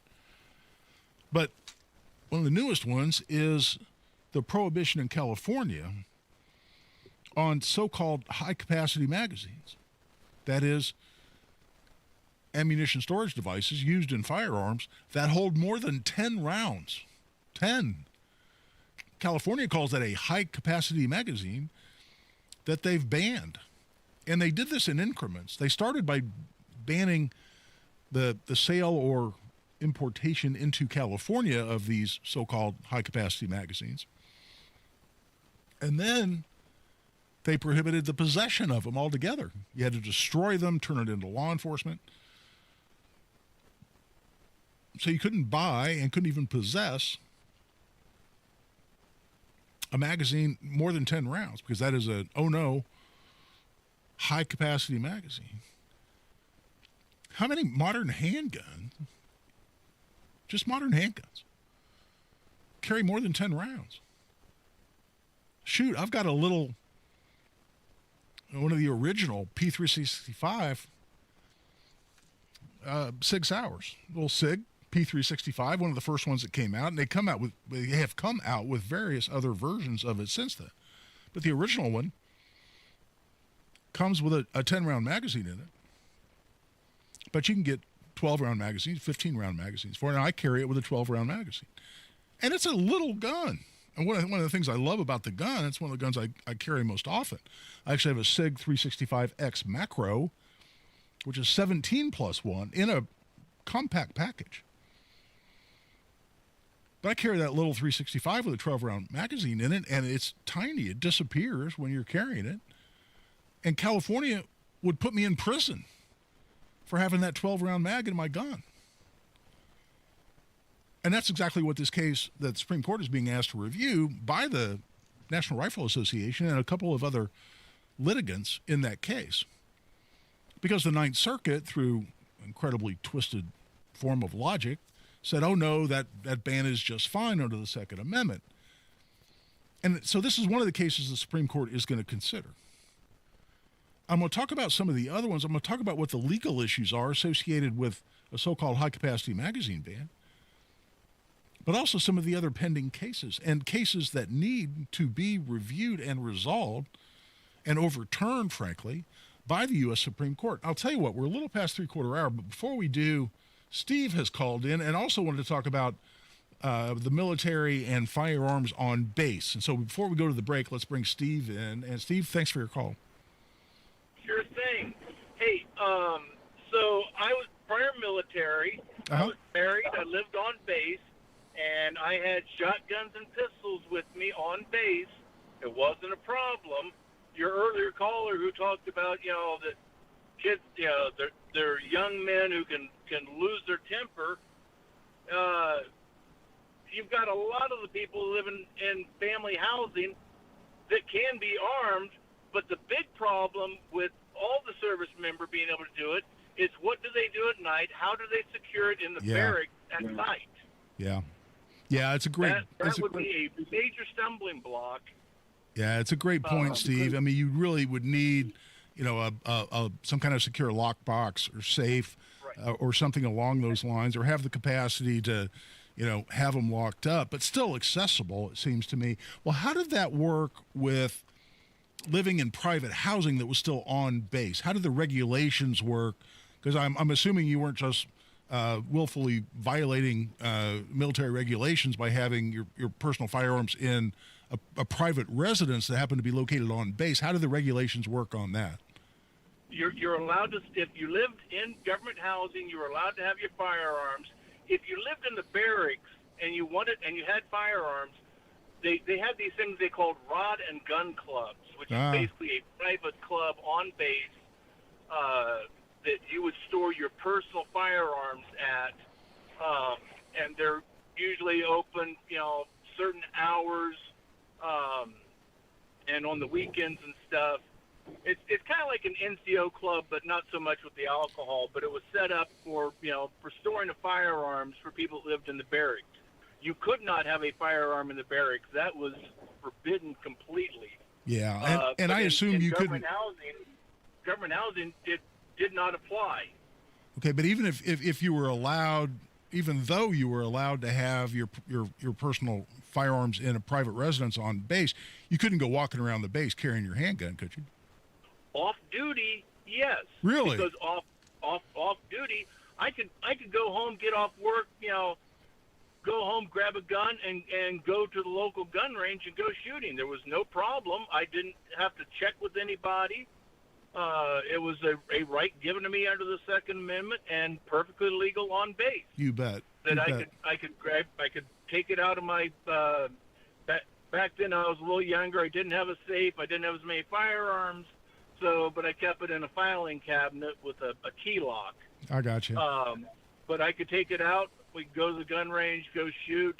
But one of the newest ones is the prohibition in California on so-called high-capacity magazines. That is, ammunition storage devices used in firearms that hold more than 10 rounds. 10. California calls that a high-capacity magazine that they've banned. And they did this in increments. They started by banning the sale or importation into California of these so-called high-capacity magazines. And then they prohibited the possession of them altogether. You had to destroy them, turn it into law enforcement. So you couldn't buy and couldn't even possess a magazine more than 10 rounds, because that is an, oh no, high-capacity magazine. How many modern handguns, just modern handguns, carry more than 10 rounds? Shoot, I've got a little, one of the original P365 SIG Sauers, little SIG P365, one of the first ones that came out, and they have come out with various other versions of it since then. But the original one comes with a 10-round magazine in it. But you can get 12-round magazines, 15-round magazines for it, and I carry it with a 12-round magazine. And it's a little gun. And one of the things I love about the gun, it's one of the guns I carry most often. I actually have a SIG 365X Macro, which is 17+1 in a compact package. But I carry that little 365 with a 12-round magazine in it, and it's tiny. It disappears when you're carrying it. And California would put me in prison for having that 12-round mag in my gun. And that's exactly what this case that the Supreme Court is being asked to review by the National Rifle Association and a couple of other litigants in that case. Because the Ninth Circuit, through incredibly twisted form of logic, said, oh, no, that ban is just fine under the Second Amendment. And so this is one of the cases the Supreme Court is going to consider. I'm going to talk about some of the other ones. I'm going to talk about what the legal issues are associated with a so-called high-capacity magazine ban, but also some of the other pending cases and cases that need to be reviewed and resolved and overturned, frankly, by the U.S. Supreme Court. I'll tell you what, we're a little past 3/4 hour, but before we do, Steve has called in and also wanted to talk about the military and firearms on base. And so before we go to the break, let's bring Steve in. And Steve, thanks for your call. Sure thing. Hey, so I was prior military. I was married. I lived on base, and I had shotguns and pistols with me on base. It wasn't a problem. Your earlier caller who talked about, that kids, they're young men who can lose their temper. You've got a lot of the people living in family housing that can be armed, but the big problem with all the service member being able to do it is what do they do at night? How do they secure it in the barracks at night? Yeah. Yeah, it's a great... That would be a major stumbling block. Yeah, it's a great point, Steve. I mean, you really would need, some kind of secure lockbox or safe or something along those lines, or have the capacity to, have them locked up, but still accessible, it seems to me. Well, how did that work with living in private housing that was still on base? How did the regulations work? Because I'm assuming you weren't just willfully violating military regulations by having your personal firearms in a private residence that happened to be located on base. How do the regulations work on that? You're allowed to, if you lived in government housing, you were allowed to have your firearms. If you lived in the barracks and you had firearms, they had these things they called rod and gun clubs, which is basically a private club on base that you would store your personal firearms at, and they're usually open, certain hours, and on the weekends and stuff. It's kind of like an NCO club, but not so much with the alcohol. But it was set up for storing of firearms for people that lived in the barracks. You could not have a firearm in the barracks. That was forbidden completely. Yeah, and I assume you couldn't. Government housing did not apply. Okay, but even if you were allowed, even though you were allowed to have your personal firearms in a private residence on base, you couldn't go walking around the base carrying your handgun, could you? Off duty, yes. Really? Because off duty, I could go home, get off work, go home, grab a gun, and go to the local gun range and go shooting. There was no problem. I didn't have to check with anybody. It was a right given to me under the Second Amendment and perfectly legal on base. You bet. I could take it out of my. Back then, I was a little younger. I didn't have a safe. I didn't have as many firearms. But I kept it in a filing cabinet with a key lock. I got you. But I could take it out. We could go to the gun range, go shoot,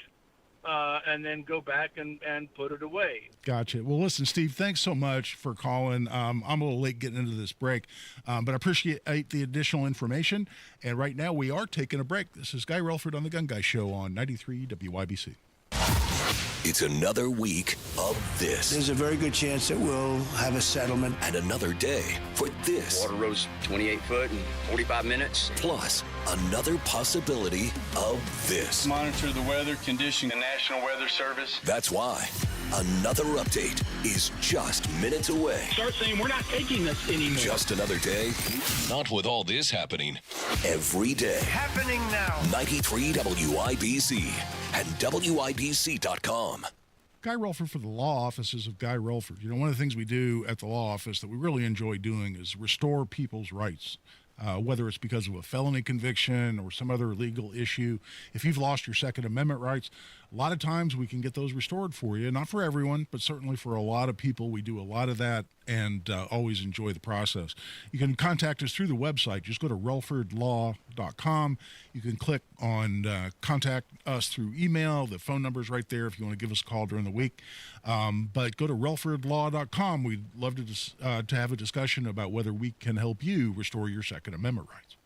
and then go back and put it away. Gotcha. Well, listen, Steve, thanks so much for calling. I'm a little late getting into this break, but I appreciate the additional information. And right now we are taking a break. This is Guy Relford on The Gun Guy Show on 93 WIBC. It's another week of this. There's a very good chance that we'll have a settlement. And another day for this. Water rose 28 foot in 45 minutes. Plus, another possibility of this. Monitor the weather condition, the National Weather Service. That's why another update is just minutes away. Start saying we're not taking this anymore. Just another day. Not with all this happening. Every day. Happening now. 93 WIBC and WIBC.com. Guy Relford for the law offices of Guy Relford. You know, one of the things we do at the law office that we really enjoy doing is restore people's rights. Whether it's because of a felony conviction or some other legal issue. If you've lost your Second Amendment rights, a lot of times we can get those restored for you. Not for everyone, but certainly for a lot of people. We do a lot of that and always enjoy the process. You can contact us through the website. Just go to relfordlaw.com. You can click on contact us through email. The phone number is right there if you want to give us a call during the week. But go to relfordlaw.com. We'd love to have a discussion about whether we can help you restore your Second Amendment rights.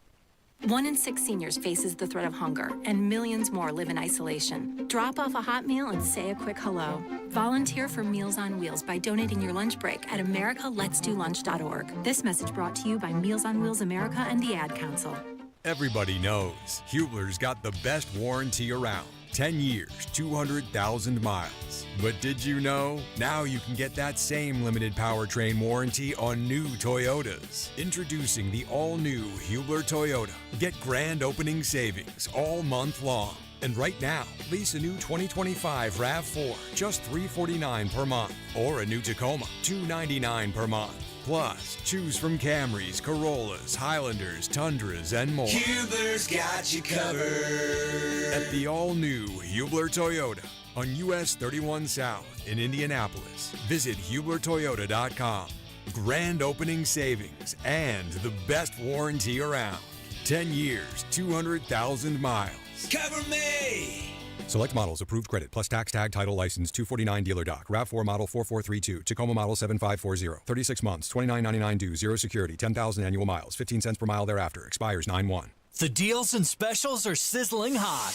1 in 6 seniors faces the threat of hunger, and millions more live in isolation. Drop off a hot meal and say a quick hello. Volunteer for Meals on Wheels by donating your lunch break at americaletsdolunch.org. This message brought to you by Meals on Wheels America and the Ad Council. Everybody knows Hubler's got the best warranty around. 10 years, 200,000 miles. But did you know? Now you can get that same limited powertrain warranty on new Toyotas. Introducing the all-new Hubler Toyota. Get grand opening savings all month long. And right now, lease a new 2025 RAV4, just $349 per month. Or a new Tacoma, $299 per month. Plus, choose from Camrys, Corollas, Highlanders, Tundras, and more. Hubler's got you covered. At the all-new Hubler Toyota on US 31 South in Indianapolis. Visit HublerToyota.com. Grand opening savings and the best warranty around. 10 years, 200,000 miles. Cover me! Select models, approved credit, plus tax tag title license 249 dealer doc. RAV4 model 4432. Tacoma model 7540. 36 months, $29.99 due, 0 security, 10,000 annual miles, 15 cents per mile thereafter. Expires 9/1. The deals and specials are sizzling hot.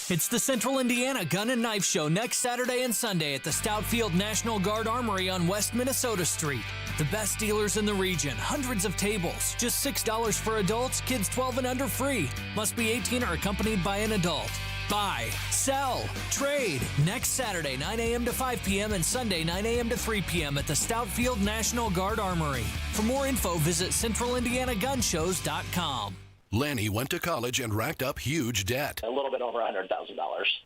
It's the Central Indiana Gun and Knife Show next Saturday and Sunday at the Stoutfield National Guard Armory on West Minnesota Street. The best dealers in the region, hundreds of tables, just $6 for adults, kids 12 and under free. Must be 18 or accompanied by an adult. Buy, sell, trade. Next Saturday, 9 a.m. to 5 p.m. and Sunday, 9 a.m. to 3 p.m. at the Stoutfield National Guard Armory. For more info, visit CentralIndianaGunShows.com. Lanny went to college and racked up huge debt. A little bit over $100,000.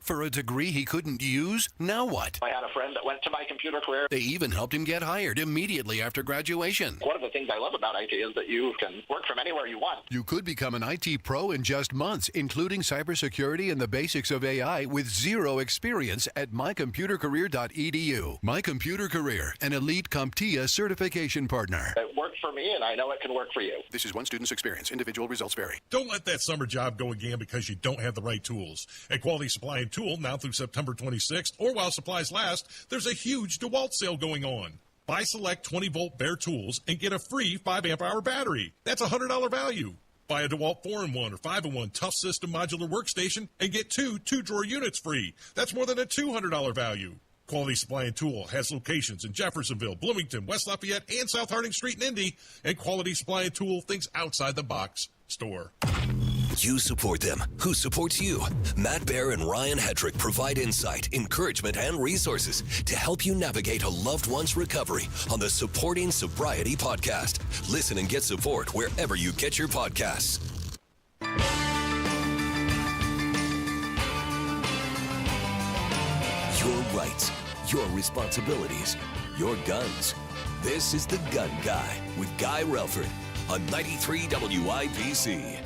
For a degree he couldn't use? Now what? I had a friend that went to My Computer Career. They even helped him get hired immediately after graduation. One of the things I love about IT is that you can work from anywhere you want. You could become an IT pro in just months, including cybersecurity and the basics of AI with zero experience at mycomputercareer.edu. My Computer Career, an elite CompTIA certification partner. It worked for me, and I know it can work for you. This is one student's experience. Individual results vary. Don't let that summer job go again because you don't have the right tools. At Quality Supply and Tool, now through September 26th, or while supplies last, there's a huge DeWalt sale going on. Buy select 20-volt bare tools and get a free 5-amp-hour battery. That's a $100 value. Buy a DeWalt 4-in-1 or 5-in-1 Tough System modular workstation and get 2 2-drawer units free. That's more than a $200 value. Quality Supply and Tool has locations in Jeffersonville, Bloomington, West Lafayette, and South Harding Street in Indy. And Quality Supply and Tool thinks outside the box store. You support them. Who supports you? Matt Baer and Ryan Hetrick provide insight, encouragement, and resources to help you navigate a loved one's recovery on the Supporting Sobriety podcast. Listen and get support wherever you get your podcasts. Your rights, your responsibilities, your guns. This is The Gun Guy with Guy Relford on 93 WIBC.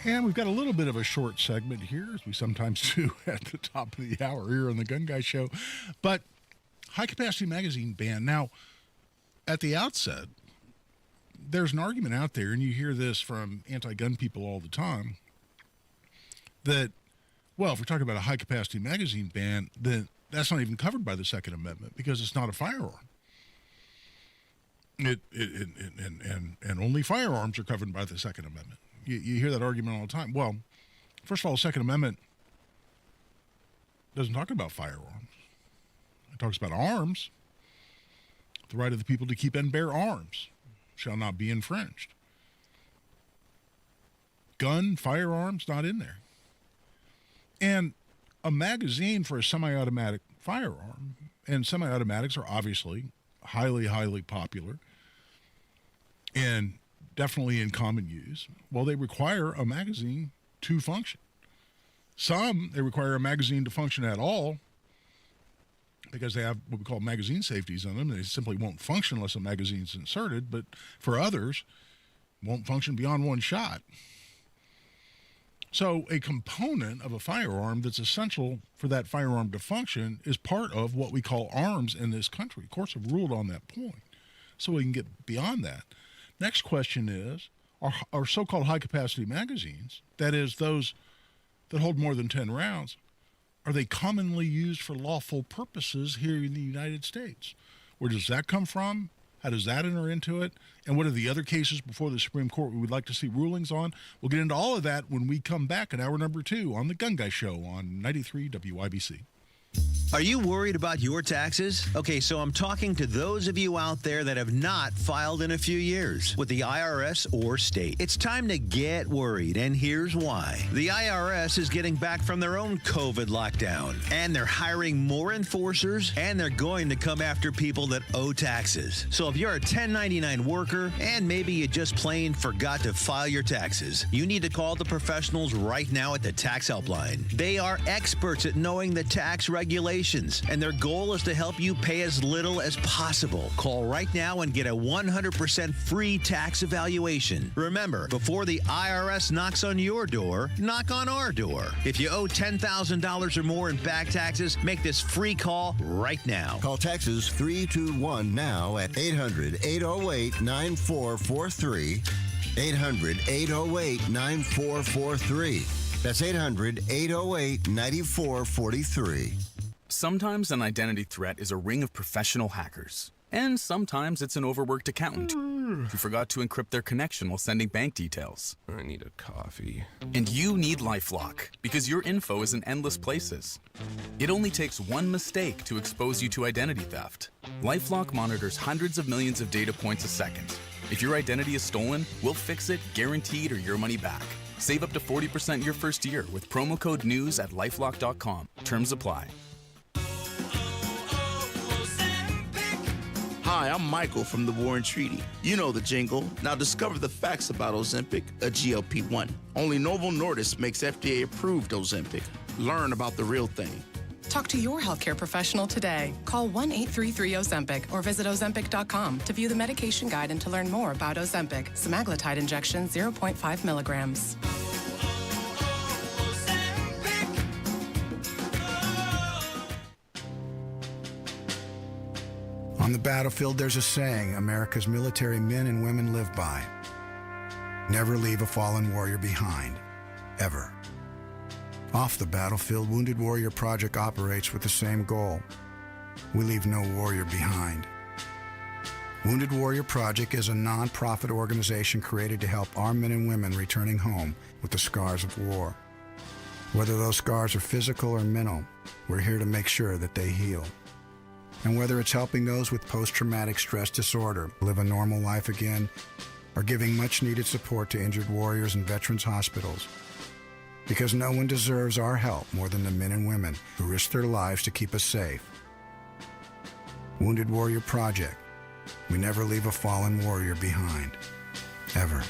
And we've got a little bit of a short segment here, as we sometimes do at the top of the hour here on the Gun Guy Show. But high-capacity magazine ban. Now, at the outset, there's an argument out there, and you hear this from anti-gun people all the time, that, well, if we're talking about a high-capacity magazine ban, then that's not even covered by the Second Amendment because it's not a firearm. And only firearms are covered by the Second Amendment. You hear that argument all the time. Well, first of all, the Second Amendment doesn't talk about firearms. It talks about arms. The right of the people to keep and bear arms shall not be infringed. Gun, firearms, not in there. And a magazine for a semi-automatic firearm and semi-automatics are obviously highly, highly popular and definitely in common use. Well, they require a magazine to function. Some, they require a magazine to function at all because they have what we call magazine safeties on them. They simply won't function unless a magazine's inserted, but for others, won't function beyond one shot. So a component of a firearm that's essential for that firearm to function is part of what we call arms in this country. Courts have ruled on that point, so we can get beyond that. Next question is, are so-called high-capacity magazines, that is, those that hold more than 10 rounds, are they commonly used for lawful purposes here in the United States? Where does that come from? How does that enter into it? And what are the other cases before the Supreme Court we would like to see rulings on? We'll get into all of that when we come back in hour number 2 on The Gun Guy Show on 93 WIBC. Are you worried about your taxes? Okay, so I'm talking to those of you out there that have not filed in a few years with the IRS or state. It's time to get worried, and here's why. The IRS is getting back from their own COVID lockdown, and they're hiring more enforcers, and they're going to come after people that owe taxes. So if you're a 1099 worker, and maybe you just plain forgot to file your taxes, you need to call the professionals right now at the Tax Helpline. They are experts at knowing the tax regulations, and their goal is to help you pay as little as possible. Call right now and get a 100% free tax evaluation. Remember, before the IRS knocks on your door, knock on our door. If you owe $10,000 or more in back taxes, make this free call right now. Call Texas 321 now at 800-808-9443. 800-808-9443. That's 800-808-9443. Sometimes an identity threat is a ring of professional hackers. And sometimes it's an overworked accountant who forgot to encrypt their connection while sending bank details. I need a coffee. And you need LifeLock, because your info is in endless places. It only takes one mistake to expose you to identity theft. LifeLock monitors hundreds of millions of data points a second. If your identity is stolen, we'll fix it, guaranteed, or your money back. Save up to 40% your first year with promo code NEWS at LifeLock.com. Terms apply. Hi, I'm Michael from the Warren Treaty. You know the jingle. Now discover the facts about Ozempic, a GLP-1. Only Novo Nordisk makes FDA-approved Ozempic. Learn about the real thing. Talk to your healthcare professional today. Call 1-833-OZEMPIC or visit Ozempic.com to view the medication guide and to learn more about Ozempic, semaglutide injection 0.5 milligrams. On the battlefield, there's a saying America's military men and women live by. Never leave a fallen warrior behind, ever. Off the battlefield, Wounded Warrior Project operates with the same goal. We leave no warrior behind. Wounded Warrior Project is a non-profit organization created to help our men and women returning home with the scars of war. Whether those scars are physical or mental, we're here to make sure that they heal. And whether it's helping those with post-traumatic stress disorder live a normal life again, or giving much-needed support to injured warriors in veterans' hospitals, because no one deserves our help more than the men and women who risk their lives to keep us safe. Wounded Warrior Project. We never leave a fallen warrior behind, ever.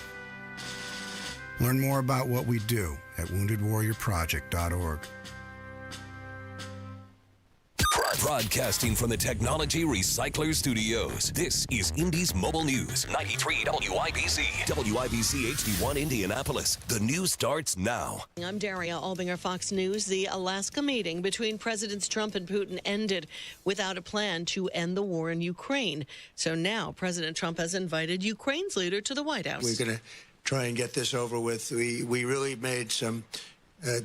Learn more about what we do at woundedwarriorproject.org. Broadcasting from the Technology Recycler Studios, this is Indy's Mobile News, 93 WIBC, WIBC HD1 Indianapolis. The news starts now. I'm Daria Albinger, Fox News. The Alaska meeting between Presidents Trump and Putin ended without a plan to end the war in Ukraine. So now President Trump has invited Ukraine's leader to the White House. We're going to try and get this over with. We really made some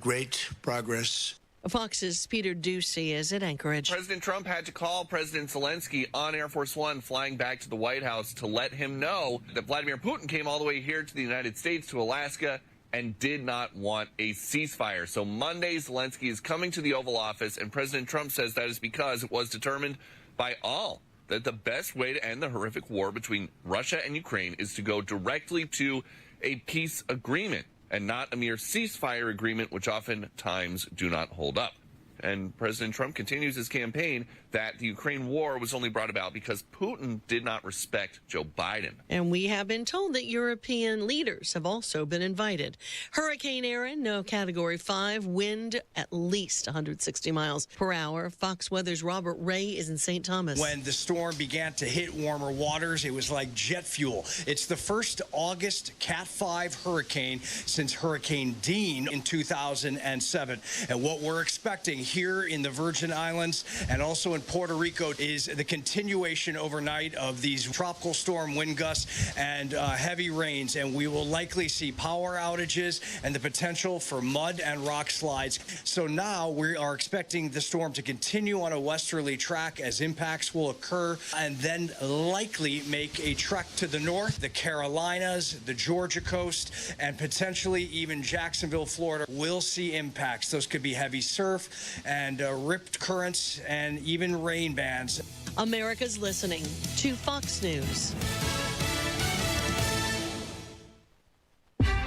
great progress. Fox's Peter Ducey is at Anchorage. President Trump had to call President Zelensky on Air Force One flying back to the White House to let him know that Vladimir Putin came all the way here to the United States, to Alaska, and did not want a ceasefire. So Monday, Zelensky is coming to the Oval Office, and President Trump says that is because it was determined by all that the best way to end the horrific war between Russia and Ukraine is to go directly to a peace agreement and not a mere ceasefire agreement, which oftentimes do not hold up. And President Trump continues his campaign that the Ukraine war was only brought about because Putin did not respect Joe Biden. And we have been told that European leaders have also been invited. Hurricane Erin, no Category 5, wind at least 160 miles per hour. Fox Weather's Robert Ray is in St. Thomas. When the storm began to hit warmer waters, it was like jet fuel. It's the first August Cat 5 hurricane since Hurricane Dean in 2007. And what we're expecting here in the Virgin Islands and also in Puerto Rico is the continuation overnight of these tropical storm wind gusts and heavy rains. And we will likely see power outages and the potential for mud and rock slides. So now we are expecting the storm to continue on a westerly track as impacts will occur and then likely make a trek to the north. The Carolinas, the Georgia coast, and potentially even Jacksonville, Florida will see impacts. Those could be heavy surf and ripped currents and even rain bands. America's listening to Fox News.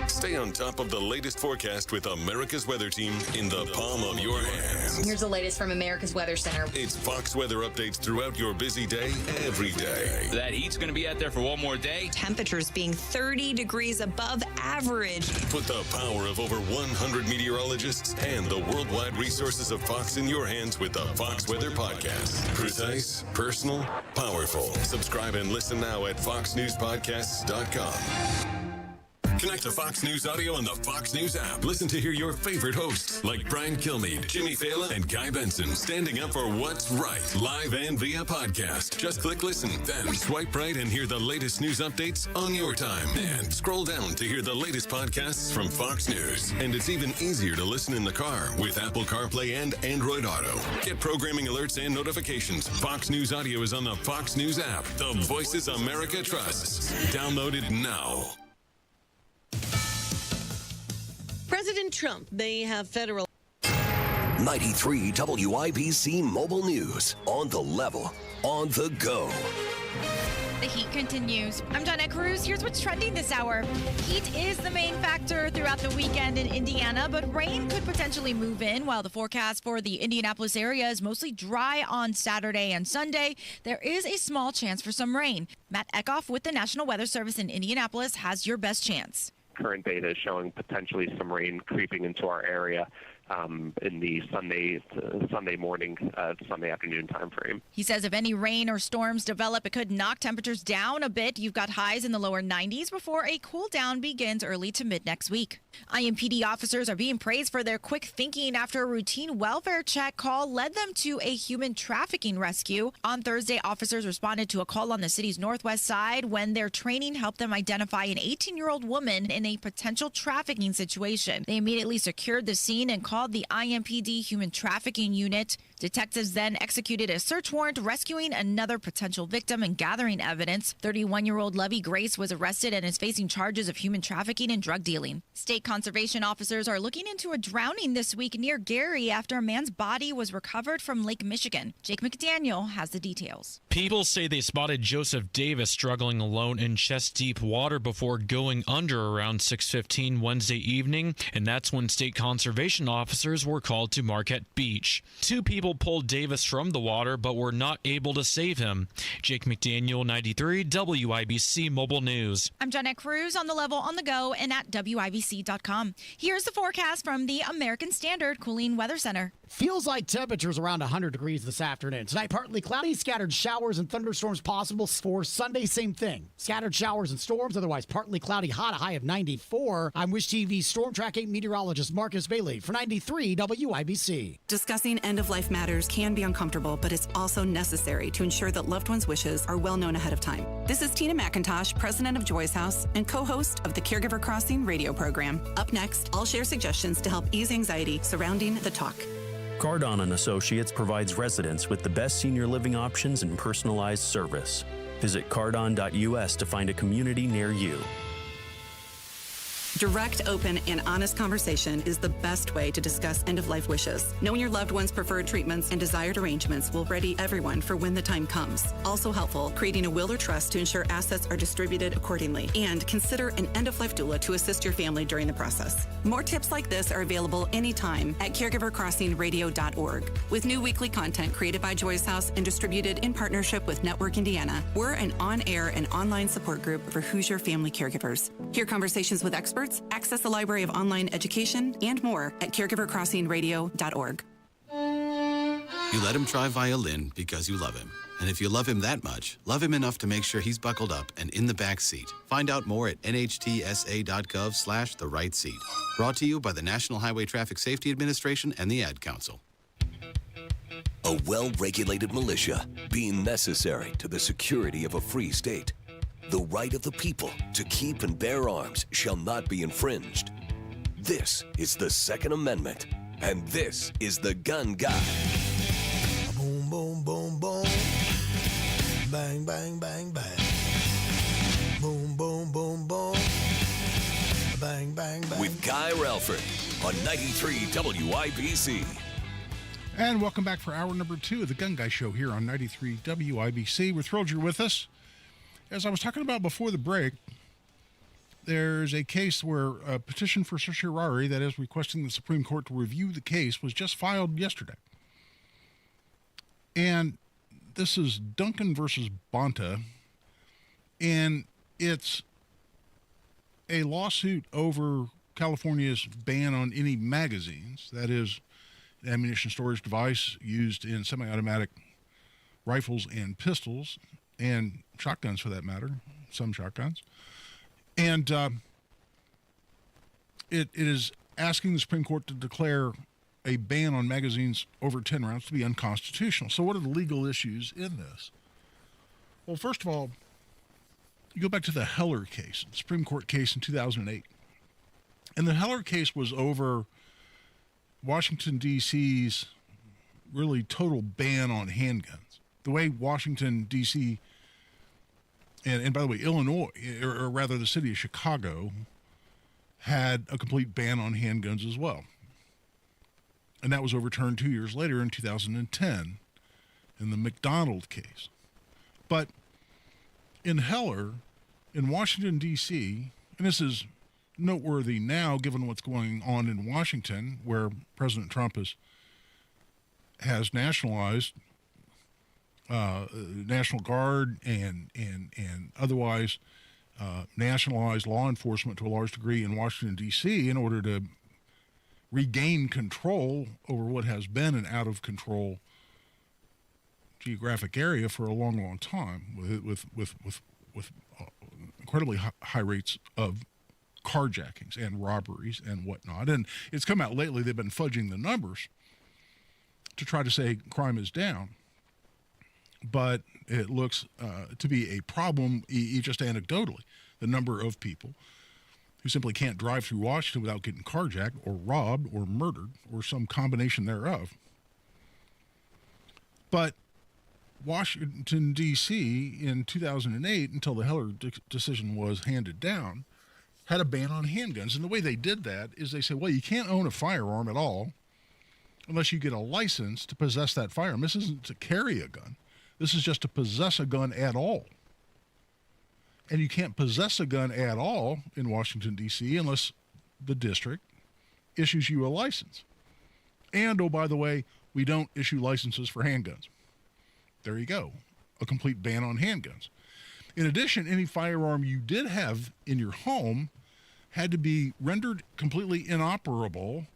Stay on top of the latest forecast with America's Weather Team in the palm of your hands. Here's the latest from America's Weather Center. It's Fox weather updates throughout your busy day, every day. That heat's going to be out there for one more day. Temperatures being 30 degrees above average. Put the power of over 100 meteorologists and the worldwide resources of Fox in your hands with the Fox Weather Podcast. Precise, personal, powerful. Subscribe and listen now at foxnewspodcasts.com. Connect to Fox News Audio on the Fox News app. Listen to hear your favorite hosts like Brian Kilmeade, Jimmy Fallon, and Guy Benson standing up for what's right, live and via podcast. Just click listen, then swipe right and hear the latest news updates on your time. And scroll down to hear the latest podcasts from Fox News. And it's even easier to listen in the car with Apple CarPlay and Android Auto. Get programming alerts and notifications. Fox News Audio is on the Fox News app. The voices America trusts. Download it now. President Trump may have federal. 93 WIBC Mobile News. On the level, on the go. The heat continues. I'm Donna Cruz. Here's what's trending this hour. Heat is the main factor throughout the weekend in Indiana, but rain could potentially move in. While the forecast for the Indianapolis area is mostly dry on Saturday and Sunday, there is a small chance for some rain. Matt Eckhoff with the National Weather Service in Indianapolis has your best chance. Current data is showing potentially some rain creeping into our area in the Sunday morning, Sunday afternoon time frame. He says if any rain or storms develop, it could knock temperatures down a bit. You've got highs in the lower 90s before a cool down begins early to mid next week. IMPD officers are being praised for their quick thinking after a routine welfare check call led them to a human trafficking rescue. On Thursday, officers responded to a call on the city's northwest side when their training helped them identify an 18-year-old woman in a potential trafficking situation. They immediately secured the scene and called the IMPD Human Trafficking Unit. Detectives then executed a search warrant, rescuing another potential victim and gathering evidence. 31-year-old Levy Grace was arrested and is facing charges of human trafficking and drug dealing. State conservation officers are looking into a drowning this week near Gary after a man's body was recovered from Lake Michigan. Jake McDaniel has the details. People say they spotted Joseph Davis struggling alone in chest-deep water before going under around 6:15 Wednesday evening, and that's when state conservation officers were called to Marquette Beach. 2 people pulled Davis from the water but were not able to save him. Jake McDaniel, 93 WIBC Mobile News. I'm Jeanette Cruz on the level, on the go, and at WIBC.com. Here's the forecast from the American Standard Cooling Weather Center. Feels like temperatures around 100 degrees this afternoon. Tonight, partly cloudy, scattered showers and thunderstorms possible. For Sunday, same thing. Scattered showers and storms, otherwise partly cloudy, hot, a high of 94. I'm Wish TV Storm Tracking meteorologist Marcus Bailey for 93 WIBC. Discussing end-of-life matters can be uncomfortable, but it's also necessary to ensure that loved ones' wishes are well known ahead of time. This is Tina McIntosh, president of Joy's House and co-host of the Caregiver Crossing radio program. Up next, I'll share suggestions to help ease anxiety surrounding the talk. Cardon & Associates provides residents with the best senior living options and personalized service. Visit cardon.us to find a community near you. Direct, open, and honest conversation is the best way to discuss end-of-life wishes. Knowing your loved one's preferred treatments and desired arrangements will ready everyone for when the time comes. Also helpful, creating a will or trust to ensure assets are distributed accordingly. And consider an end-of-life doula to assist your family during the process. More tips like this are available anytime at caregivercrossingradio.org. With new weekly content created by Joyce House and distributed in partnership with Network Indiana, we're an on-air and online support group for Hoosier family caregivers. Hear conversations with experts, access a library of online education, and more at caregivercrossingradio.org. You let him try violin because you love him. And if you love him that much, love him enough to make sure he's buckled up and in the back seat. Find out more at nhtsa.gov/the right seat. Brought to you by the National Highway Traffic Safety Administration and the Ad Council. A well-regulated militia being necessary to the security of a free state. The right of the people to keep and bear arms shall not be infringed. This is the Second Amendment, and this is the Gun Guy. Boom, boom, boom, boom. Bang, bang, bang, bang. Boom, boom, boom, boom. Bang, bang, bang. With Guy Relford on 93 WIBC. And welcome back for hour number 2 of the Gun Guy Show here on 93 WIBC. We're thrilled you're with us. As I was talking about before the break, there's a case where a petition for certiorari, that is requesting the Supreme Court to review the case, was just filed yesterday. And this is Duncan versus Bonta, and it's a lawsuit over California's ban on any magazines, that is, ammunition storage device used in semi-automatic rifles and pistols, and shotguns for that matter, some shotguns. And it is asking the Supreme Court to declare a ban on magazines over 10 rounds to be unconstitutional. So what are the legal issues in this? Well, first of all, you go back to the Heller case, the Supreme Court case in 2008. And the Heller case was over Washington, D.C.'s really total ban on handguns. The way Washington, D.C., and by the way, Illinois, or rather the city of Chicago, had a complete ban on handguns as well. And that was overturned 2 years later in 2010 in the McDonald case. But in Heller, in Washington, D.C., and this is noteworthy now given what's going on in Washington, where President Trump has nationalized National Guard and otherwise nationalized law enforcement to a large degree in Washington, D.C. in order to regain control over what has been an out-of-control geographic area for a long, long time with incredibly high rates of carjackings and robberies and whatnot. And it's come out lately they've been fudging the numbers to try to say crime is down. But it looks to be a problem, just anecdotally, the number of people who simply can't drive through Washington without getting carjacked or robbed or murdered or some combination thereof. But Washington, D.C. in 2008, until the Heller decision was handed down, had a ban on handguns. And the way they did that is they said, well, you can't own a firearm at all unless you get a license to possess that firearm. This isn't to carry a gun. This is just to possess a gun at all. And you can't possess a gun at all in Washington, D.C. unless the district issues you a license. And, oh, by the way, we don't issue licenses for handguns. There you go. A complete ban on handguns. In addition, any firearm you did have in your home had to be rendered completely inoperable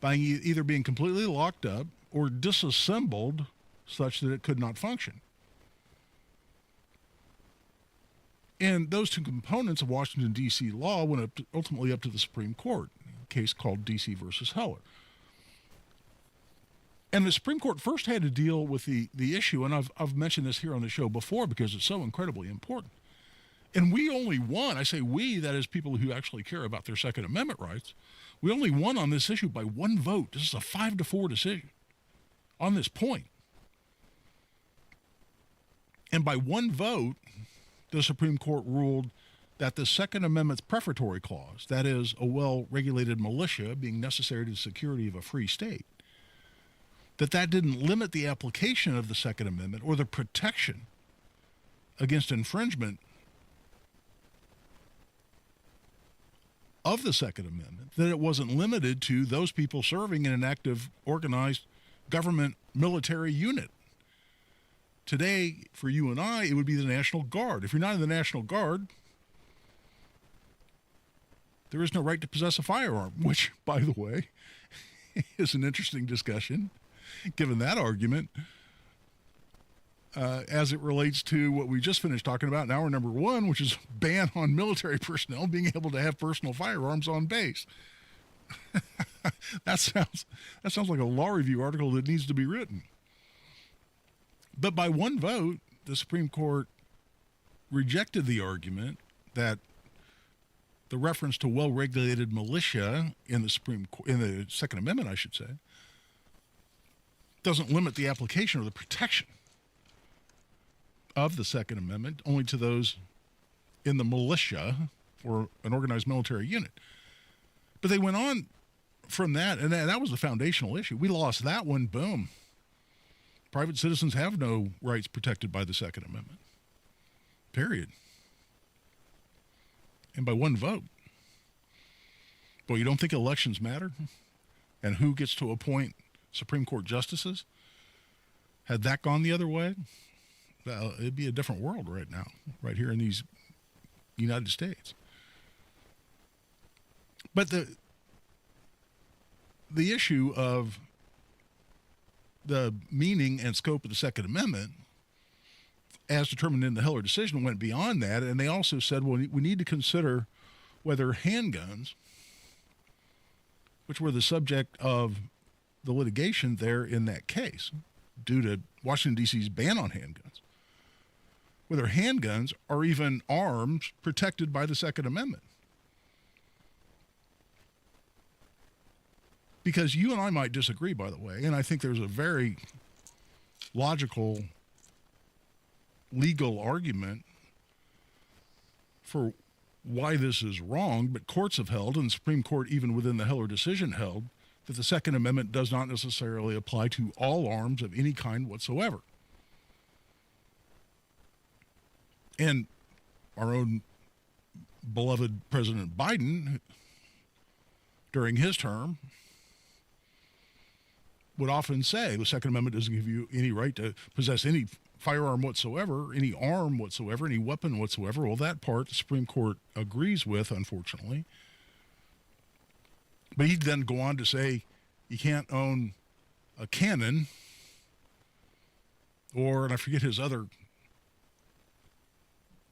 by either being completely locked up or disassembled such that it could not function. And those two components of Washington, D.C. law went ultimately up to the Supreme Court, a case called D.C. versus Heller. And the Supreme Court first had to deal with the issue, and I've mentioned this here on the show before because it's so incredibly important. And we only won, I say we, that is people who actually care about their Second Amendment rights, we only won on this issue by one vote. This is a 5-4 decision on this point. And by one vote, the Supreme Court ruled that the Second Amendment's prefatory clause, that is, a well-regulated militia being necessary to the security of a free state, that didn't limit the application of the Second Amendment or the protection against infringement of the Second Amendment, that it wasn't limited to those people serving in an active, organized government military unit. Today, for you and I, it would be the National Guard. If you're not in the National Guard, there is no right to possess a firearm, which, by the way, is an interesting discussion, given that argument, as it relates to what we just finished talking about in hour number 1, which is ban on military personnel being able to have personal firearms on base. That sounds like a law review article that needs to be written. But by one vote, the Supreme Court rejected the argument that the reference to well-regulated militia in the Second Amendment, I should say, doesn't limit the application or the protection of the Second Amendment only to those in the militia or an organized military unit. But they went on from that, and that was the foundational issue. We lost that one, boom. Private citizens have no rights protected by the Second Amendment. Period. And by one vote. Well, you don't think elections matter? And who gets to appoint Supreme Court justices? Had that gone the other way, well, it'd be a different world right now, right here in these United States. But the issue of the meaning and scope of the Second Amendment, as determined in the Heller decision, went beyond that, and they also said, well, we need to consider whether handguns, which were the subject of the litigation there in that case, due to Washington, D.C.'s ban on handguns, whether handguns are even arms protected by the Second Amendment. Because you and I might disagree, by the way, and I think there's a very logical legal argument for why this is wrong, but courts have held, and the Supreme Court, even within the Heller decision, held that the Second Amendment does not necessarily apply to all arms of any kind whatsoever. And our own beloved President Biden, during his term, would often say the Second Amendment doesn't give you any right to possess any firearm whatsoever, any arm whatsoever, any weapon whatsoever. Well, that part the Supreme Court agrees with, unfortunately. But he'd then go on to say you can't own a cannon, or, and I forget his other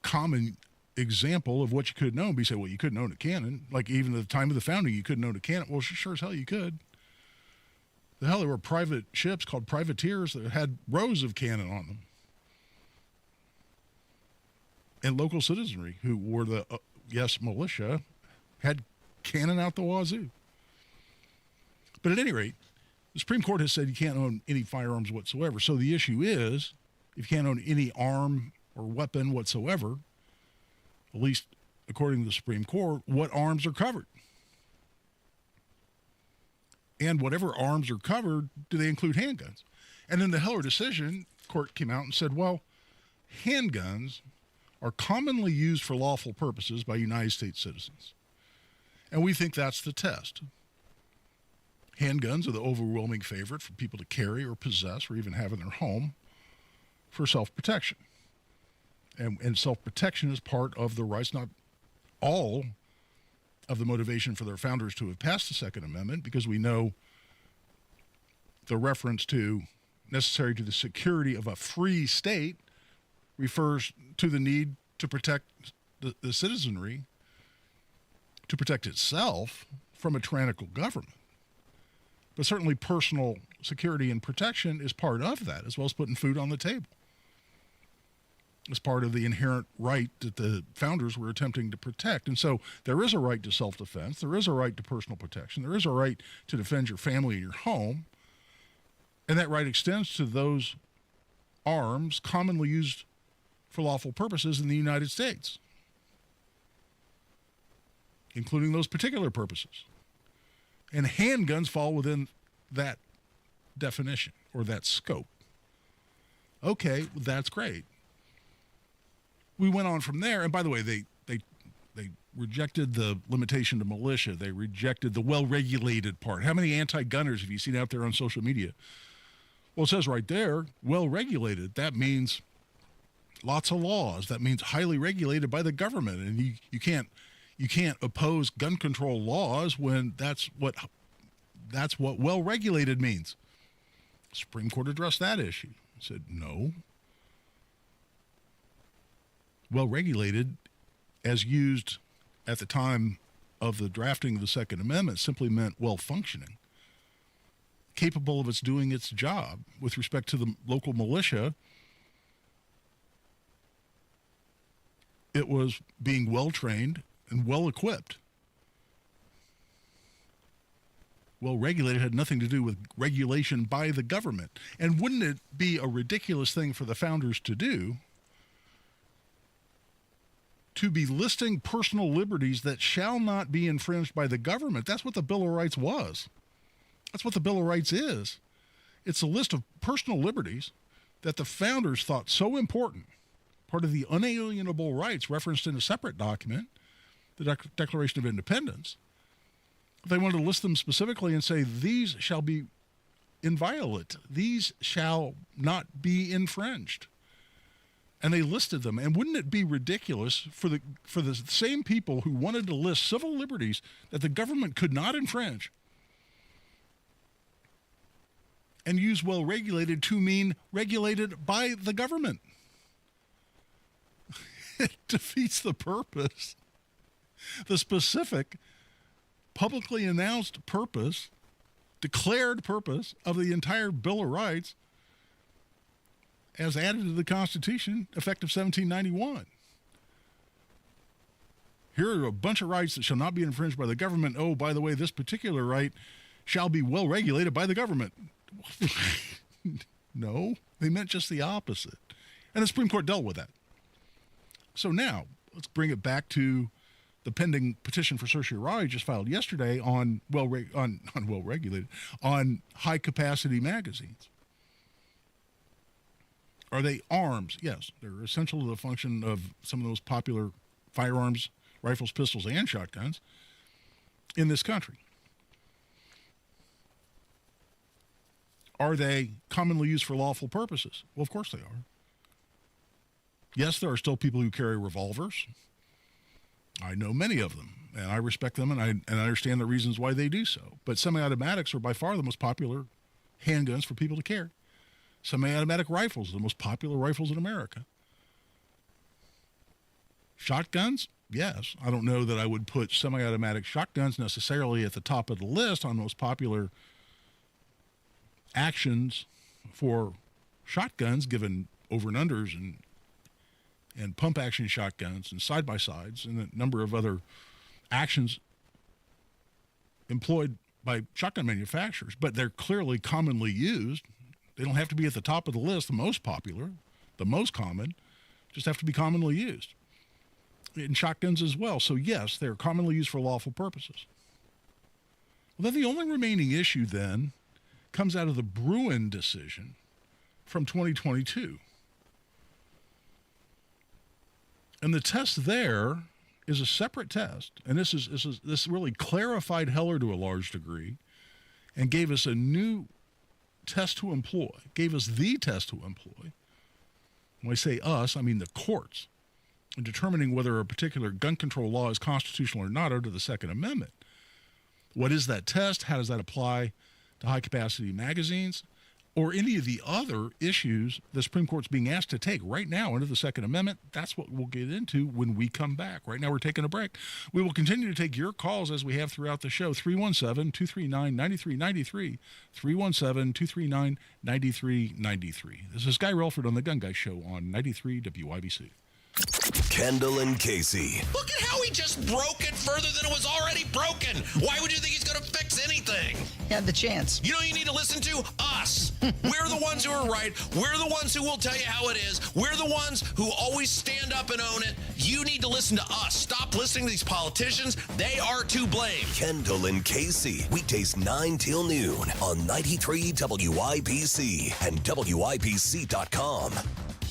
common example of what you couldn't own. But he said, well, you couldn't own a cannon. Like even at the time of the founding, you couldn't own a cannon. Well, sure as hell you could. The hell, there were private ships called privateers that had rows of cannon on them. And local citizenry who were the, militia, had cannon out the wazoo. But at any rate, the Supreme Court has said you can't own any firearms whatsoever. So the issue is, if you can't own any arm or weapon whatsoever, at least according to the Supreme Court, what arms are covered? And whatever arms are covered, do they include handguns? And in the Heller decision, court came out and said, well, handguns are commonly used for lawful purposes by United States citizens. And we think that's the test. Handguns are the overwhelming favorite for people to carry or possess or even have in their home for self-protection. And self-protection is part of the rights, not all of the motivation for their founders to have passed the Second Amendment, because we know the reference to necessary to the security of a free state refers to the need to protect the citizenry, to protect itself from a tyrannical government. But certainly personal security and protection is part of that, as well as putting food on the table. As part of the inherent right that the founders were attempting to protect. And so there is a right to self-defense. There is a right to personal protection. There is a right to defend your family and your home. And that right extends to those arms commonly used for lawful purposes in the United States. including those particular purposes. And handguns fall within that definition or that scope. Okay, that's great. We went on from there, and by the way, they rejected the limitation to militia. They rejected the well-regulated part. How many anti-gunners have you seen out there on social media? Well, it says right there, well-regulated. That means lots of laws. That means highly regulated by the government, and you can't oppose gun control laws when that's what well-regulated means. Supreme Court addressed that issue. Said no. Well-regulated, as used at the time of the drafting of the Second Amendment, simply meant well-functioning, capable of doing its job. With respect to the local militia, it was being well-trained and well-equipped. Well-regulated had nothing to do with regulation by the government. And wouldn't it be a ridiculous thing for the founders to do, to be listing personal liberties that shall not be infringed by the government? That's what the Bill of Rights was. That's what the Bill of Rights is. It's a list of personal liberties that the founders thought so important, part of the unalienable rights referenced in a separate document, the Declaration of Independence. They wanted to list them specifically and say, these shall be inviolate. These shall not be infringed. And they listed them. And wouldn't it be ridiculous for the same people who wanted to list civil liberties that the government could not infringe and use well-regulated to mean regulated by the government? It defeats the purpose, the specific, publicly announced purpose, declared purpose of the entire Bill of Rights as added to the Constitution, effective 1791. Here are a bunch of rights that shall not be infringed by the government. Oh, by the way, this particular right shall be well regulated by the government. No, they meant just the opposite. And the Supreme Court dealt with that. So now, let's bring it back to the pending petition for certiorari just filed yesterday on high-capacity magazines. Are they arms? Yes, they're essential to the function of some of those popular firearms, rifles, pistols, and shotguns in this country. Are they commonly used for lawful purposes? Well, of course they are. Yes, there are still people who carry revolvers. I know many of them, and I respect them, and I understand the reasons why they do so. But semi-automatics are by far the most popular handguns for people to carry. Semi-automatic rifles are the most popular rifles in America. Shotguns? Yes. I don't know that I would put semi-automatic shotguns necessarily at the top of the list on most popular actions for shotguns, given over and unders and pump action shotguns and side-by-sides and a number of other actions employed by shotgun manufacturers. But they're clearly commonly used. They don't have to be at the top of the list, the most popular, the most common, just have to be commonly used. In shotguns as well. So yes, they're commonly used for lawful purposes. Well, then the only remaining issue then comes out of the Bruen decision from 2022. And the test there is a separate test, and this really clarified Heller to a large degree and gave us a new test to employ, gave us the test to employ. When I say us, I mean the courts, in determining whether a particular gun control law is constitutional or not under the Second Amendment. What is that test? How does that apply to high-capacity magazines or any of the other issues the Supreme Court's being asked to take right now under the Second Amendment? That's what we'll get into when we come back. Right now we're taking a break. We will continue to take your calls as we have throughout the show. 317-239-9393. 317-239-9393. This is Guy Relford on The Gun Guy Show on 93 WIBC. Kendall and Casey. Look at how he just broke it further than it was already broken. Why would you think he's going to fix anything? had the chance. You know you need to listen to? Us. We're the ones who are right. We're the ones who will tell you how it is. We're the ones who always stand up and own it. You need to listen to us. Stop listening to these politicians. They are to blame. Kendall and Casey, weekdays 9 till noon on 93 WIBC and WIBC.com.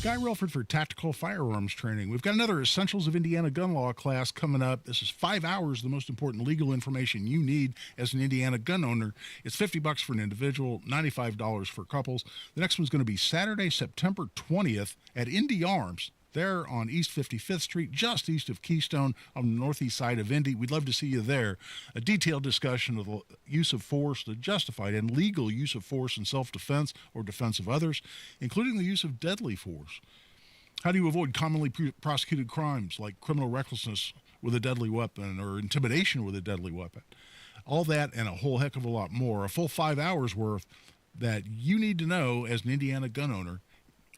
Guy Relford for Tactical Firearms Training. We've got another Essentials of Indiana Gun Law class coming up. This is 5 hours, the most important legal information you need as an Indiana gun owner. It's $50 for an individual, $95 for couples. The next one's going to be Saturday, September 20th at Indy Arms. There on East 55th Street, just east of Keystone on the northeast side of Indy. We'd love to see you there. A detailed discussion of the use of force, the justified and legal use of force in self-defense or defense of others, including the use of deadly force. How do you avoid commonly prosecuted crimes like criminal recklessness with a deadly weapon or intimidation with a deadly weapon? All that and a whole heck of a lot more. A full 5 hours worth that you need to know as an Indiana gun owner.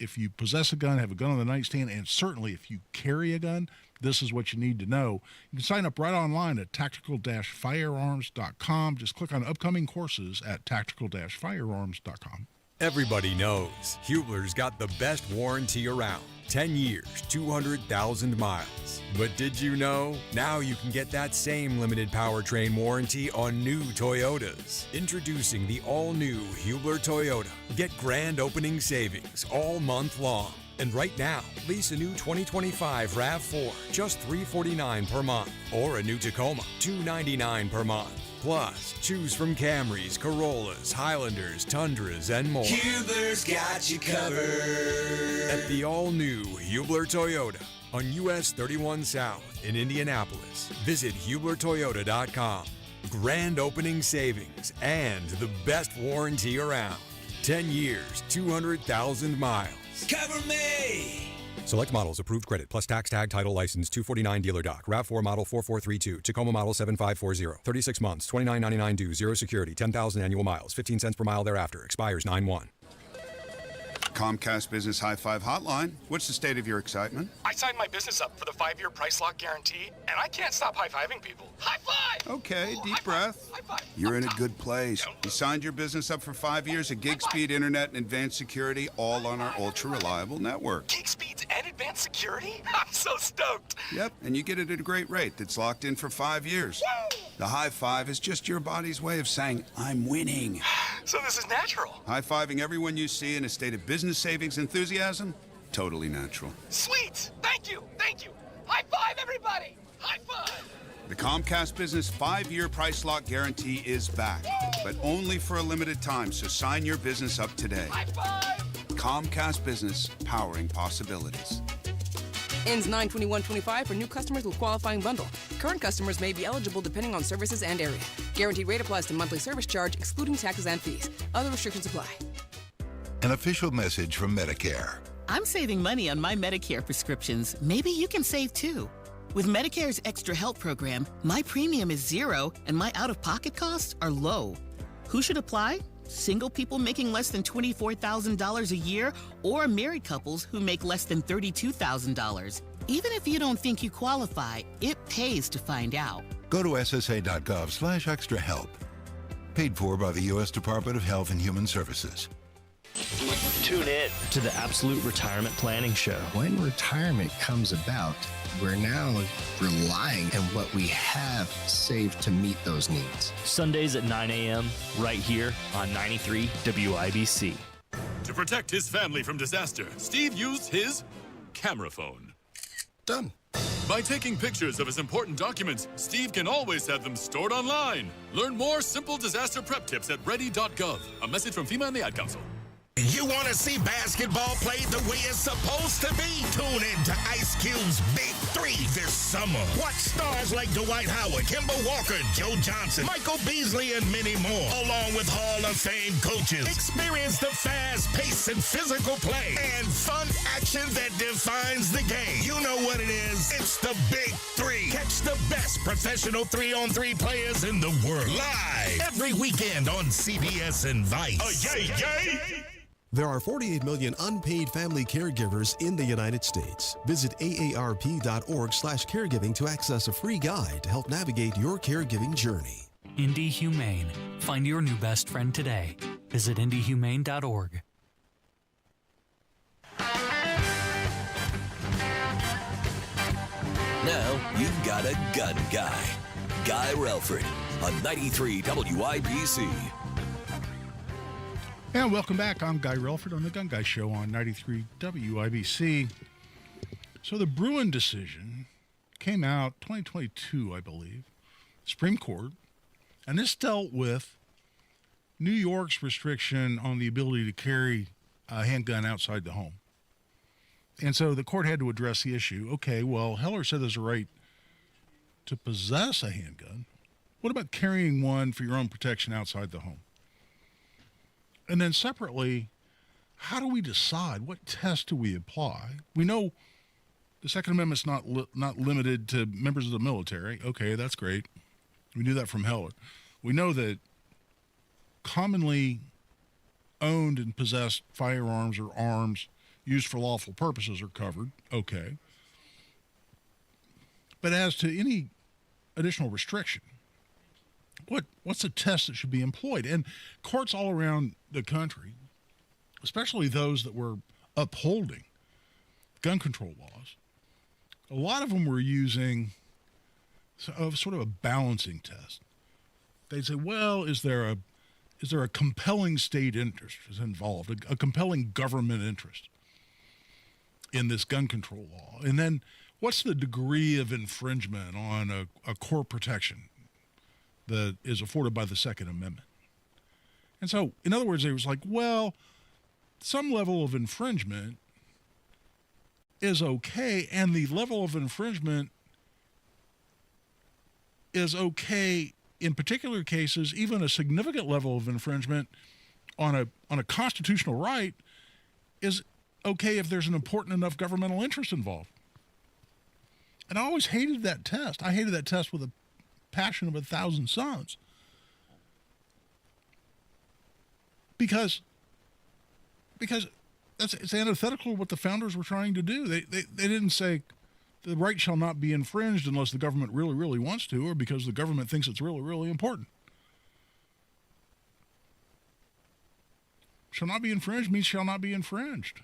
If you possess a gun, have a gun on the nightstand, and certainly if you carry a gun, this is what you need to know. You can sign up right online at tactical-firearms.com. Just click on upcoming courses at tactical-firearms.com. Everybody knows Hubler's got the best warranty around. 10 years, 200,000 miles. But did you know? Now you can get that same limited powertrain warranty on new Toyotas. Introducing the all-new Hubler Toyota. Get grand opening savings all month long. And right now, lease a new 2025 RAV4, just $349 per month. Or a new Tacoma, $299 per month. Plus, choose from Camrys, Corollas, Highlanders, Tundras, and more. Hubler's got you covered. At the all-new Hubler Toyota on US 31 South in Indianapolis. Visit HublerToyota.com. Grand opening savings and the best warranty around. 10 years, 200,000 miles. Cover me! Select models, approved credit, plus tax, tag, title, license, 249 dealer doc, RAV4 model 4432, Tacoma model 7540, 36 months, $29.99 due, 0 security, 10,000 annual miles, 15 cents per mile thereafter, expires 9/1. Comcast Business High Five Hotline. What's the state of your excitement? I signed my business up for the 5-year price lock guarantee, and I can't stop high-fiving people. High five! Okay, deep breath. You're in a good place. You signed your business up for 5 years of gig speed internet and advanced security, all on our ultra-reliable network. Gig speeds and advanced security? I'm so stoked. Yep, and you get it at a great rate that's locked in for 5 years. Woo! The high five is just your body's way of saying, I'm winning. So this is natural. High-fiving everyone you see in a state of business savings enthusiasm, totally natural. Sweet! Thank you! Thank you! High five, everybody! High five! The Comcast Business 5-year price lock guarantee is back, but only for a limited time, so sign your business up today. High five! Comcast Business, powering possibilities. Ends 9/21/25 for new customers with qualifying bundle. Current customers may be eligible depending on services and area. Guaranteed rate applies to monthly service charge, excluding taxes and fees. Other restrictions apply. An official message from Medicare. I'm saving money on my Medicare prescriptions. Maybe you can save too. With Medicare's Extra Help program, my premium is $0 and my out-of-pocket costs are low. Who should apply? Single people making less than $24,000 a year or married couples who make less than $32,000. Even if you don't think you qualify, it pays to find out. Go to ssa.gov/extrahelp. Paid for by the U.S. Department of Health and Human Services. Tune in to the Absolute Retirement Planning Show. When retirement comes about, we're now relying on what we have saved to meet those needs. Sundays at 9 a.m. right here on 93 WIBC. To protect his family from disaster, Steve used his camera phone. Done. By taking pictures of his important documents, Steve can always have them stored online. Learn more simple disaster prep tips at ready.gov. A message from FEMA and the Ad Council. You want to see basketball played the way it's supposed to be? Tune in to Ice Cube's Big 3 this summer. Watch stars like Dwight Howard, Kemba Walker, Joe Johnson, Michael Beasley, and many more, along with Hall of Fame coaches. Experience the fast pace and physical play and fun action that defines the game. You know what it is. It's the Big 3. Catch the best professional 3-on-3 players in the world live every weekend on CBS and Vice. Yay! There are 48 million unpaid family caregivers in the United States. Visit aarp.org/caregiving to access a free guide to help navigate your caregiving journey. Indy Humane. Find your new best friend today. Visit indyhumane.org. Now you've got a gun guy. Guy Relford on 93 WIBC. And welcome back. I'm Guy Relford on the Gun Guy Show on 93 WIBC. So the Bruen decision came out 2022, I believe, Supreme Court, and this dealt with New York's restriction on the ability to carry a handgun outside the home. And so the court had to address the issue. Okay, well, Heller said there's a right to possess a handgun. What about carrying one for your own protection outside the home? And then separately, how do we decide? What test do we apply? We know the Second Amendment's not limited to members of the military. Okay, that's great. We knew that from Heller. We know that commonly owned and possessed firearms or arms used for lawful purposes are covered. Okay. But as to any additional restriction, what's the test that should be employed? And courts all around the country, especially those that were upholding gun control laws, a lot of them were using sort of a balancing test. They'd say, well, is there a compelling state interest involved, a compelling government interest in this gun control law? And then what's the degree of infringement on a core protection that is afforded by the Second Amendment? And so, in other words, it was like, well, some level of infringement is okay, and the level of infringement is okay in particular cases. Even a significant level of infringement on a constitutional right is okay if there's an important enough governmental interest involved. And I always hated that test. I hated that test with a passion of 1,000 suns. Because it's antithetical to what the founders were trying to do. They didn't say the right shall not be infringed unless the government really, really wants to, or because the government thinks it's really, really important. Shall not be infringed means shall not be infringed.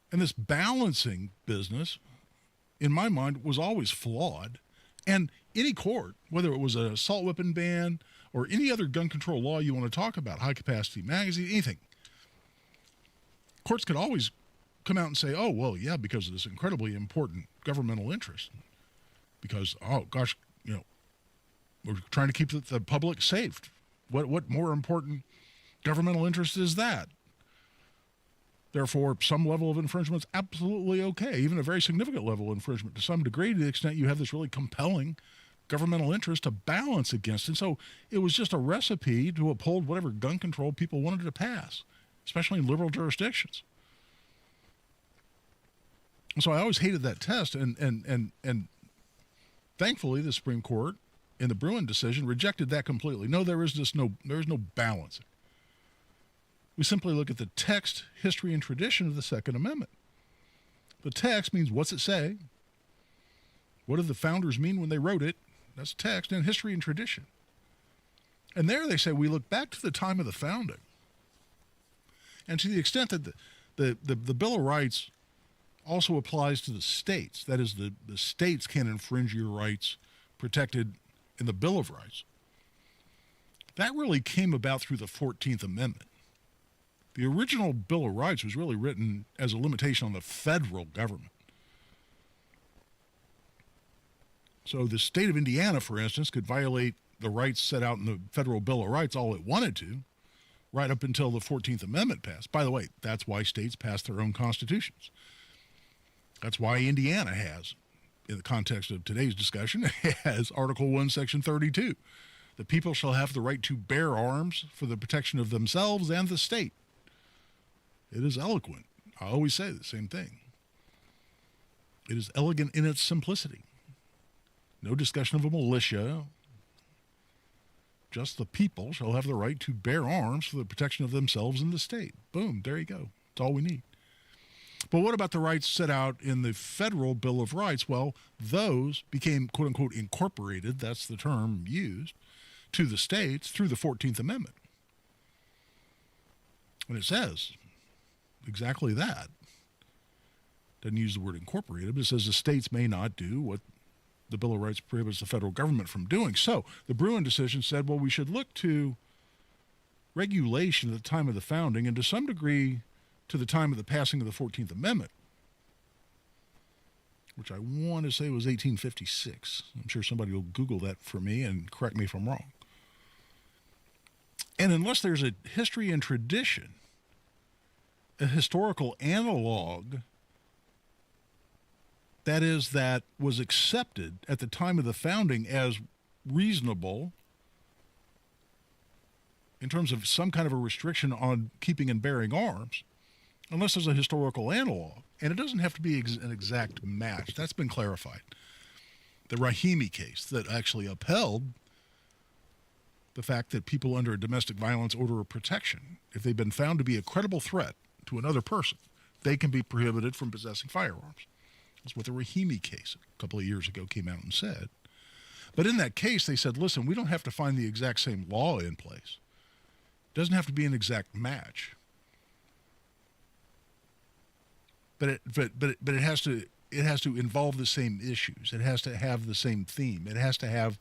And this balancing business, in my mind, was always flawed. And any court, whether it was an assault weapon ban or any other gun control law you want to talk about, high-capacity magazine, anything, courts could always come out and say, oh, well, yeah, because of this incredibly important governmental interest. Because, oh, gosh, we're trying to keep the public safe. What more important governmental interest is that? Therefore, some level of infringement is absolutely okay, even a very significant level of infringement to some degree, to the extent you have this really compelling governmental interest to balance against. And so it was just a recipe to uphold whatever gun control people wanted to pass, especially in liberal jurisdictions. And so I always hated that test, and thankfully the Supreme Court in the Bruen decision rejected that completely. No, there is no balancing. We simply look at the text, history, and tradition of the Second Amendment. The text means what's it say? What did the founders mean when they wrote it? That's text, and history and tradition. And there they say we look back to the time of the founding. And to the extent that the Bill of Rights also applies to the states, that is, the states can infringe your rights protected in the Bill of Rights, that really came about through the 14th Amendment. The original Bill of Rights was really written as a limitation on the federal government. So the state of Indiana, for instance, could violate the rights set out in the federal Bill of Rights all it wanted to, right up until the 14th Amendment passed. By the way, that's why states pass their own constitutions. That's why Indiana has, in the context of today's discussion, has Article 1, Section 32. The people shall have the right to bear arms for the protection of themselves and the state. It is eloquent. I always say the same thing. It is elegant in its simplicity. No discussion of a militia. Just the people shall have the right to bear arms for the protection of themselves and the state. Boom, there you go. That's all we need. But what about the rights set out in the Federal Bill of Rights? Well, those became, quote unquote, incorporated, that's the term used, to the states through the 14th Amendment. And it says exactly that. Doesn't use the word incorporated, but it says the states may not do what the Bill of Rights prohibits the federal government from doing. So the Bruen decision said, well, we should look to regulation at the time of the founding and to some degree to the time of the passing of the 14th Amendment, which I want to say was 1856. I'm sure somebody will Google that for me and correct me if I'm wrong. And unless there's a history and tradition, a historical analog that was accepted at the time of the founding as reasonable in terms of some kind of a restriction on keeping and bearing arms, unless there's a historical analog. And it doesn't have to be an exact match. That's been clarified. The Rahimi case that actually upheld the fact that people under a domestic violence order of protection, if they've been found to be a credible threat to another person, they can be prohibited from possessing firearms. That's what the Rahimi case a couple of years ago came out and said. But in that case, they said, listen, we don't have to find the exact same law in place. It doesn't have to be an exact match. But it has to involve the same issues. It has to have the same theme. It has to have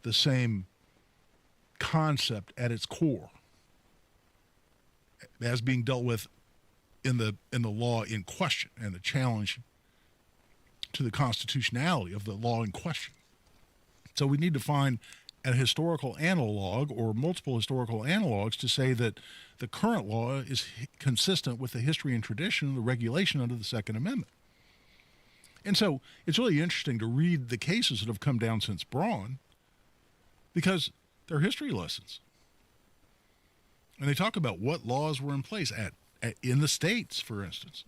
the same concept at its core as being dealt with in the law in question and the challenge to the constitutionality of the law in question. So we need to find a historical analog or multiple historical analogs to say that the current law is consistent with the history and tradition of the regulation under the Second Amendment. And so it's really interesting to read the cases that have come down since Braun because they're history lessons. And they talk about what laws were in place in the states, for instance.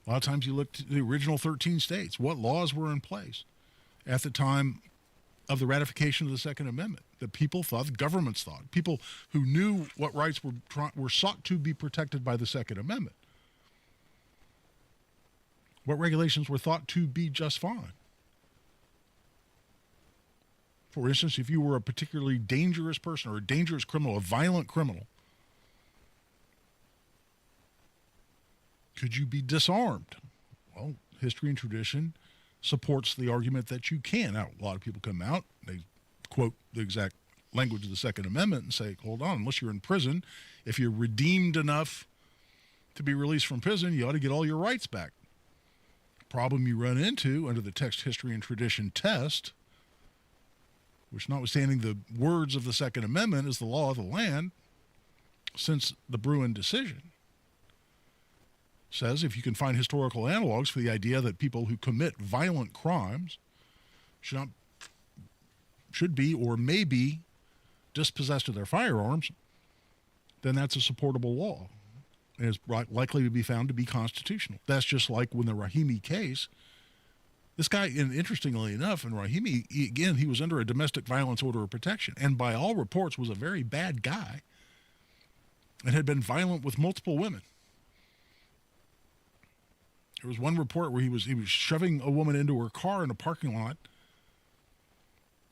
A lot of times you look to the original 13 states. What laws were in place at the time of the ratification of the Second Amendment that people thought, the governments thought, people who knew what rights were sought to be protected by the Second Amendment? What regulations were thought to be just fine? For instance, if you were a particularly dangerous person or a dangerous criminal, a violent criminal, could you be disarmed? Well, history and tradition supports the argument that you can. Now, a lot of people come out, they quote the exact language of the Second Amendment and say, hold on, unless you're in prison, if you're redeemed enough to be released from prison, you ought to get all your rights back. Problem you run into under the text, history, and tradition test, which notwithstanding the words of the Second Amendment is the law of the land since the Bruen decision, says if you can find historical analogs for the idea that people who commit violent crimes should be or may be dispossessed of their firearms, then that's a supportable law and is likely to be found to be constitutional. That's just like when the Rahimi case, this guy, and interestingly enough, in Rahimi, he was under a domestic violence order of protection and by all reports was a very bad guy and had been violent with multiple women. There was one report where he was shoving a woman into her car in a parking lot,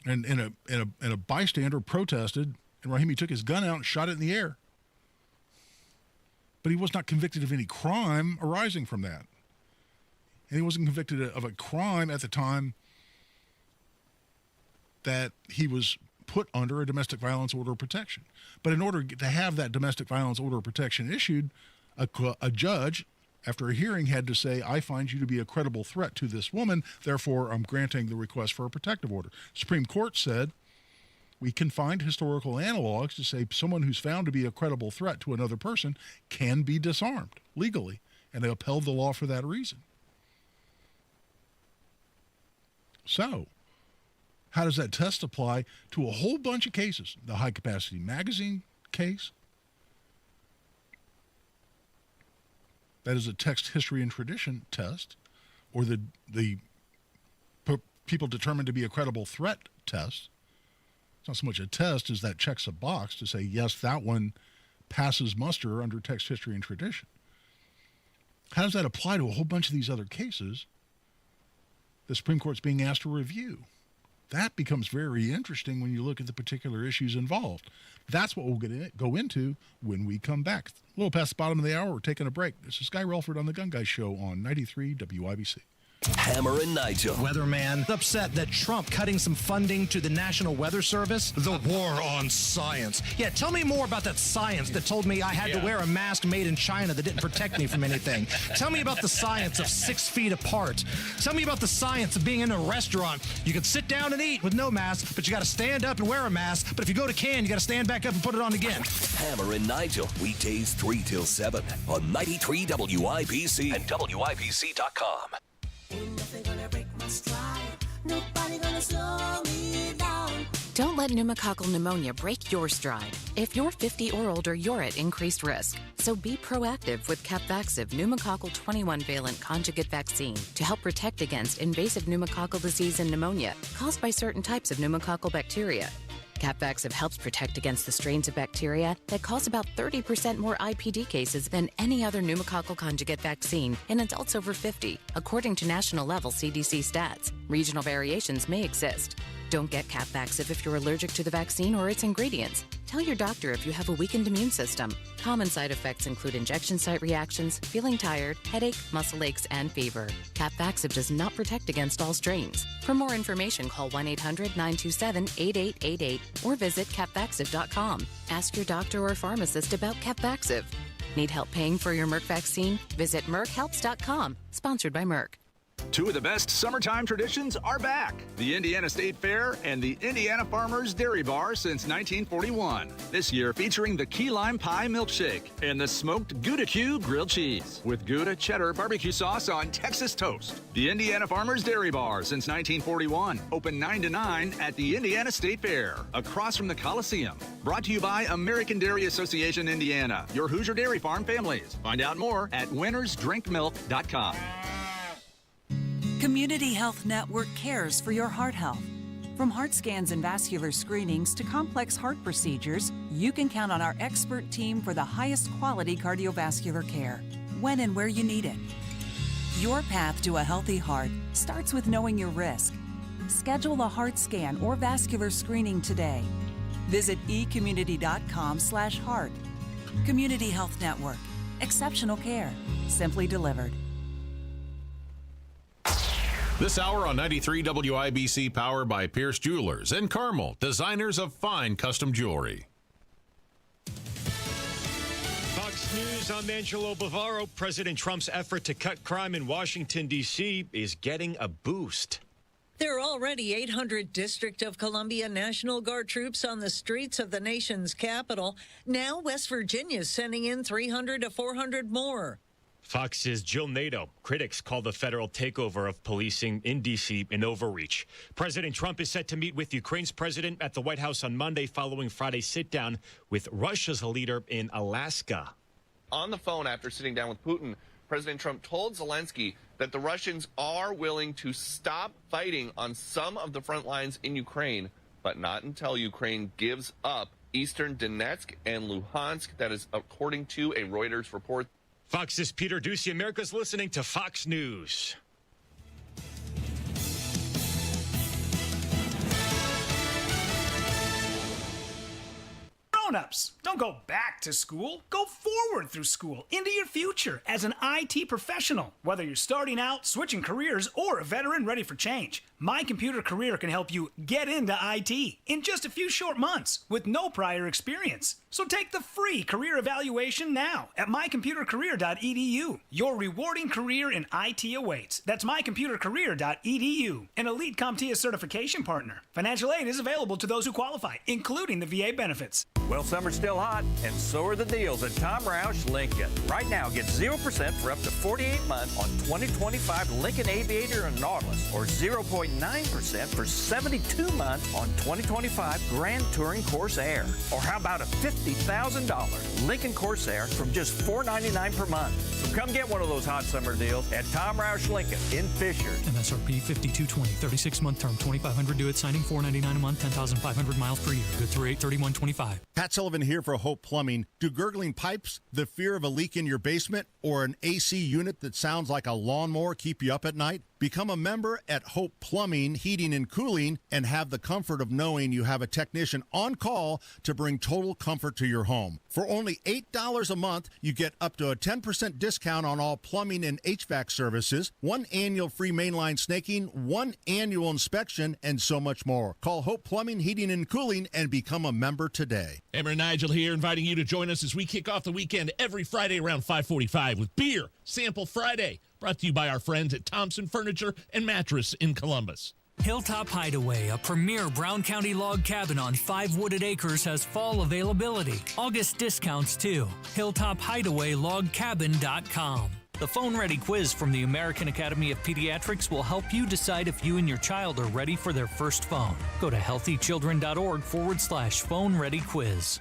and a bystander protested, and Rahimi took his gun out and shot it in the air. But he was not convicted of any crime arising from that, and he wasn't convicted of a crime at the time that he was put under a domestic violence order of protection. But in order to have that domestic violence order of protection issued, a judge, after a hearing, had to say, I find you to be a credible threat to this woman, therefore I'm granting the request for a protective order. Supreme Court said we can find historical analogs to say someone who's found to be a credible threat to another person can be disarmed legally, and they upheld the law for that reason. So, how does that test apply to a whole bunch of cases? The High Capacity Magazine case, that is a text, history, and tradition test, or the people determined to be a credible threat test. It's not so much a test as that checks a box to say, yes, that one passes muster under text, history, and tradition. How does that apply to a whole bunch of these other cases the Supreme Court's being asked to review? That becomes very interesting when you look at the particular issues involved. That's what we'll go into when we come back. A little past the bottom of the hour, we're taking a break. This is Guy Relford on The Gun Guy Show on 93 WIBC. Hammer and Nigel. Weatherman upset that Trump cutting some funding to the National Weather Service. The war on science. Yeah, tell me more about that science that told me I had to wear a mask made in China that didn't protect me from anything. Tell me about the science of 6 feet apart. Tell me about the science of being in a restaurant. You can sit down and eat with no mask, but you got to stand up and wear a mask. But if you go to Cannes, you got to stand back up and put it on again. Hammer and Nigel, weekdays 3 till 7 on 93 WIBC and WIBC.com. Don't let pneumococcal pneumonia break your stride. If you're 50 or older, you're at increased risk. So be proactive with Capvaxive pneumococcal 21-valent conjugate vaccine to help protect against invasive pneumococcal disease and pneumonia caused by certain types of pneumococcal bacteria. Capvaxive helps protect against the strains of bacteria that cause about 30% more IPD cases than any other pneumococcal conjugate vaccine in adults over 50, according to national-level CDC stats. Regional variations may exist. Don't get Capvaxive if you're allergic to the vaccine or its ingredients. Tell your doctor if you have a weakened immune system. Common side effects include injection site reactions, feeling tired, headache, muscle aches, and fever. Capvaxive does not protect against all strains. For more information, call 1-800-927-8888 or visit capvaxive.com. Ask your doctor or pharmacist about Capvaxive. Need help paying for your Merck vaccine? Visit merckhelps.com. Sponsored by Merck. Two of the best summertime traditions are back. The Indiana State Fair and the Indiana Farmers Dairy Bar since 1941. This year featuring the key lime pie milkshake and the smoked Gouda Q grilled cheese with Gouda cheddar barbecue sauce on Texas toast. The Indiana Farmers Dairy Bar since 1941. Open 9 to 9 at the Indiana State Fair, across from the Coliseum. Brought to you by American Dairy Association Indiana, your Hoosier Dairy Farm families. Find out more at winnersdrinkmilk.com. Community Health Network cares for your heart health. From heart scans and vascular screenings to complex heart procedures, you can count on our expert team for the highest quality cardiovascular care, when and where you need it. Your path to a healthy heart starts with knowing your risk. Schedule a heart scan or vascular screening today. Visit ecommunity.com/heart. Community Health Network. Exceptional care. Simply delivered. This hour on 93 WIBC, powered by Pierce Jewelers and Carmel, designers of fine custom jewelry. Fox News, I'm Angelo Bavaro. President Trump's effort to cut crime in Washington, D.C. is getting a boost. There are already 800 District of Columbia National Guard troops on the streets of the nation's capital. Now West Virginia is sending in 300 to 400 more. Fox's Jill Nato. Critics call the federal takeover of policing in D.C. an overreach. President Trump is set to meet with Ukraine's president at the White House on Monday following Friday's sit-down with Russia's leader in Alaska. On the phone after sitting down with Putin, President Trump told Zelensky that the Russians are willing to stop fighting on some of the front lines in Ukraine, but not until Ukraine gives up eastern Donetsk and Luhansk. That is according to a Reuters report. Fox's Peter Ducey. America's listening to Fox News. Grown-ups, don't go back to school. Go forward through school into your future as an IT professional. Whether you're starting out, switching careers, or a veteran ready for change, My Computer Career can help you get into IT in just a few short months with no prior experience. So take the free career evaluation now at mycomputercareer.edu. Your rewarding career in IT awaits. That's mycomputercareer.edu. An Elite CompTIA certification partner. Financial aid is available to those who qualify, including the VA benefits. Well, summer's still hot, and so are the deals at Tom Roush Lincoln. Right now, get 0% for up to 48 months on 2025 Lincoln Aviator and Nautilus, or 0.9% for 72 months on 2025 Grand Touring Corsair. Or how about a 50 $50,000 Lincoln Corsair from just $499 per month. So come get one of those hot summer deals at Tom Roush Lincoln in Fisher. MSRP $52.20, 36-month term, $2,500 due at signing, $499 a month, 10,500 miles per year. Good through 8/31/25. Pat Sullivan here for Hope Plumbing. Do gurgling pipes, the fear of a leak in your basement, or an AC unit that sounds like a lawnmower keep you up at night? Become a member at Hope Plumbing, Heating, and Cooling and have the comfort of knowing you have a technician on call to bring total comfort to your home. For only $8 a month, you get up to a 10% discount on all plumbing and HVAC services, 1 annual free mainline snaking, 1 annual inspection, and so much more. Call Hope Plumbing, Heating, and Cooling and become a member today. Emmer and Nigel here, inviting you to join us as we kick off the weekend every Friday around 5:45 with Beer Sample Friday, brought to you by our friends at Thompson Furniture and Mattress in Columbus. Hilltop Hideaway, a premier Brown County log cabin on 5 wooded acres, has fall availability. August discounts too. HilltopHideawayLogCabin.com. The phone-ready quiz from the American Academy of Pediatrics will help you decide if you and your child are ready for their first phone. Go to healthychildren.org/phone-ready quiz.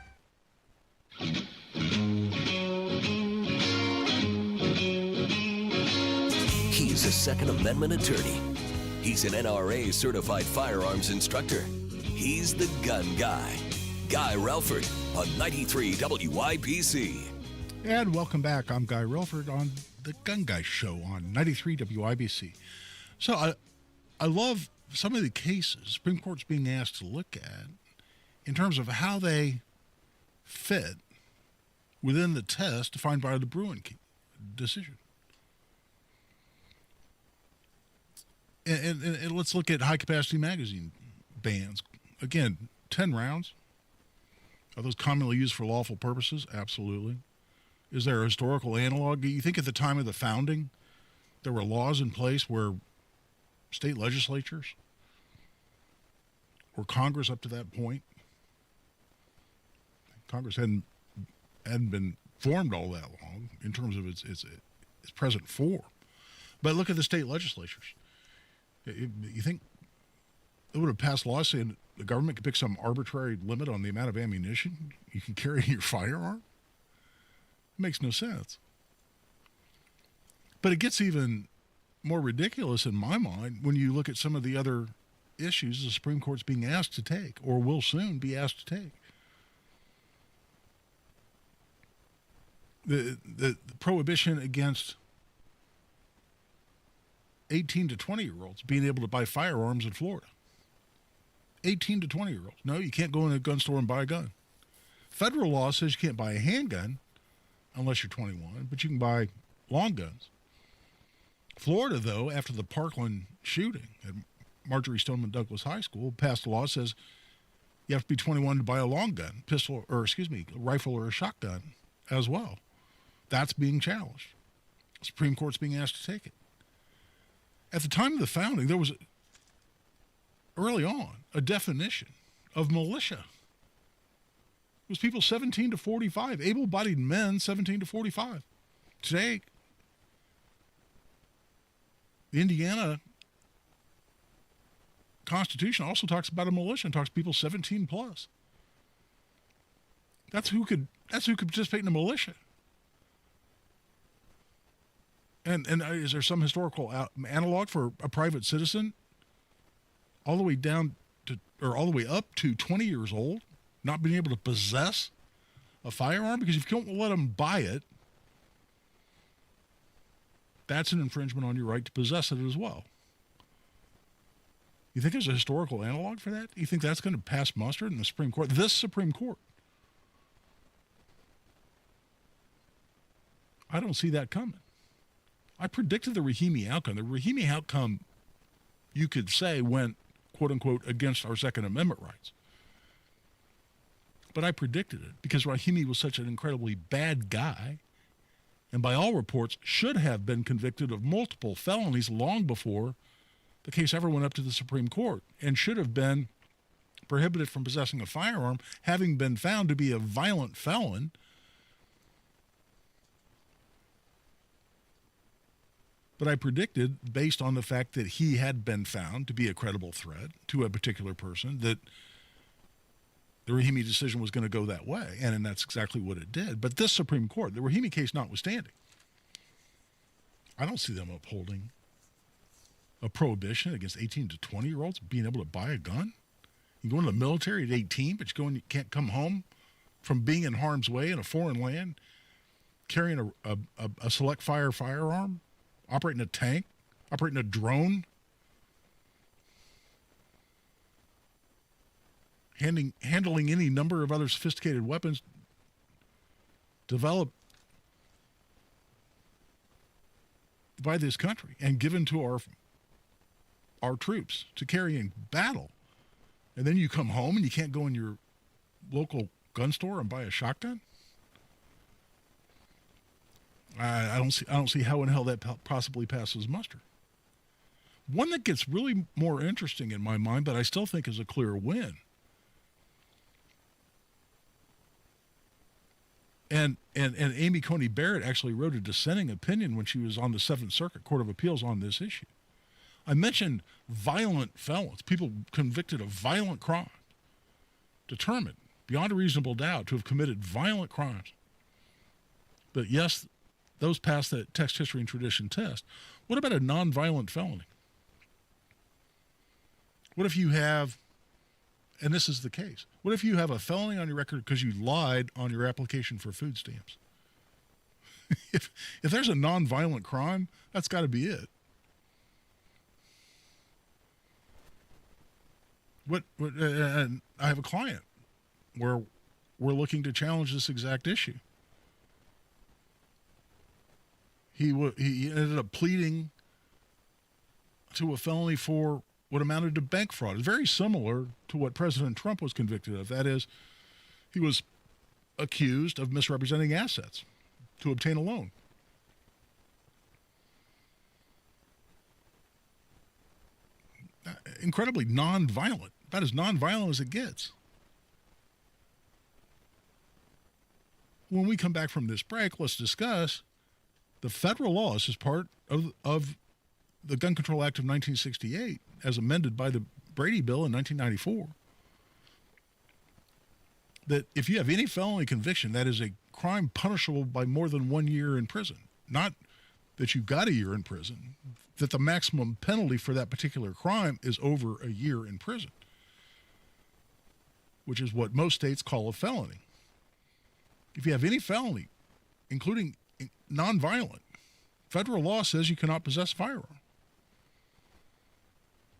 He's a Second Amendment attorney. He's an NRA certified firearms instructor. He's the gun guy. Guy Relford on 93 WIBC. And welcome back. I'm Guy Relford on the Gun Guy Show on 93 WIBC. So I love some of the cases Supreme Court's being asked to look at in terms of how they fit within the test defined by the Bruen decision. And let's look at high-capacity magazine bans. Again, 10 rounds. Are those commonly used for lawful purposes? Absolutely. Is there a historical analog? Do you think at the time of the founding, there were laws in place where state legislatures or Congress up to that point, Congress hadn't been formed all that long in terms of its present form. But look at the state legislatures. You think it would have passed laws saying the government could pick some arbitrary limit on the amount of ammunition you can carry in your firearm? It makes no sense. But it gets even more ridiculous in my mind when you look at some of the other issues the Supreme Court's being asked to take or will soon be asked to take. The prohibition against 18 to 20-year-olds being able to buy firearms in Florida. 18 to 20-year-olds. No, you can't go in a gun store and buy a gun. Federal law says you can't buy a handgun unless you're 21, but you can buy long guns. Florida, though, after the Parkland shooting at Marjorie Stoneman Douglas High School, passed a law that says you have to be 21 to buy a long gun, a rifle or a shotgun as well. That's being challenged. The Supreme Court's being asked to take it. At the time of the founding, there was, early on, a definition of militia. It was people 17 to 45, able-bodied men 17 to 45. Today, the Indiana Constitution also talks about a militia and talks people 17 plus. That's who could participate in a militia. And is there some historical analog for a private citizen all the way down to, or all the way up to 20 years old, not being able to possess a firearm? Because if you don't let them buy it, that's an infringement on your right to possess it as well. You think there's a historical analog for that? You think that's going to pass muster in the Supreme Court? This Supreme Court? I don't see that coming. I predicted the Rahimi outcome. The Rahimi outcome, you could say, went, quote unquote, against our Second Amendment rights. But I predicted it because Rahimi was such an incredibly bad guy, and by all reports should have been convicted of multiple felonies long before the case ever went up to the Supreme Court, and should have been prohibited from possessing a firearm, having been found to be a violent felon. But I predicted, based on the fact that he had been found to be a credible threat to a particular person, that the Rahimi decision was going to go that way, and that's exactly what it did. But this Supreme Court, the Rahimi case notwithstanding, I don't see them upholding a prohibition against 18 to 20-year-olds being able to buy a gun. You go into the military at 18, but you can't come home from being in harm's way in a foreign land, carrying a select fire firearm, operating a tank, operating a drone, handling any number of other sophisticated weapons developed by this country and given to our troops to carry in battle. And then you come home and you can't go in your local gun store and buy a shotgun? I don't see how in hell that possibly passes muster. One that gets really more interesting in my mind, but I still think is a clear win. And Amy Coney Barrett actually wrote a dissenting opinion when she was on the Seventh Circuit Court of Appeals on this issue. I mentioned violent felons, people convicted of violent crimes, determined beyond a reasonable doubt to have committed violent crimes. But yes, those pass that text, history, and tradition test. What about a nonviolent felony? What if you have, and this is the case, what if you have a felony on your record because you lied on your application for food stamps? If there's a nonviolent crime, that's got to be it. And I have a client where we're looking to challenge this exact issue. He ended up pleading to a felony for what amounted to bank fraud. It's very similar to what President Trump was convicted of. That is, he was accused of misrepresenting assets to obtain a loan. Incredibly nonviolent, about as nonviolent as it gets. When we come back from this break, let's discuss the federal laws as part of the Gun Control Act of 1968, as amended by the Brady Bill in 1994, that if you have any felony conviction, that is a crime punishable by more than 1 year in prison. Not that you got a year in prison, that the maximum penalty for that particular crime is over a year in prison, which is what most states call a felony. If you have any felony, including nonviolent, federal law says you cannot possess a firearm.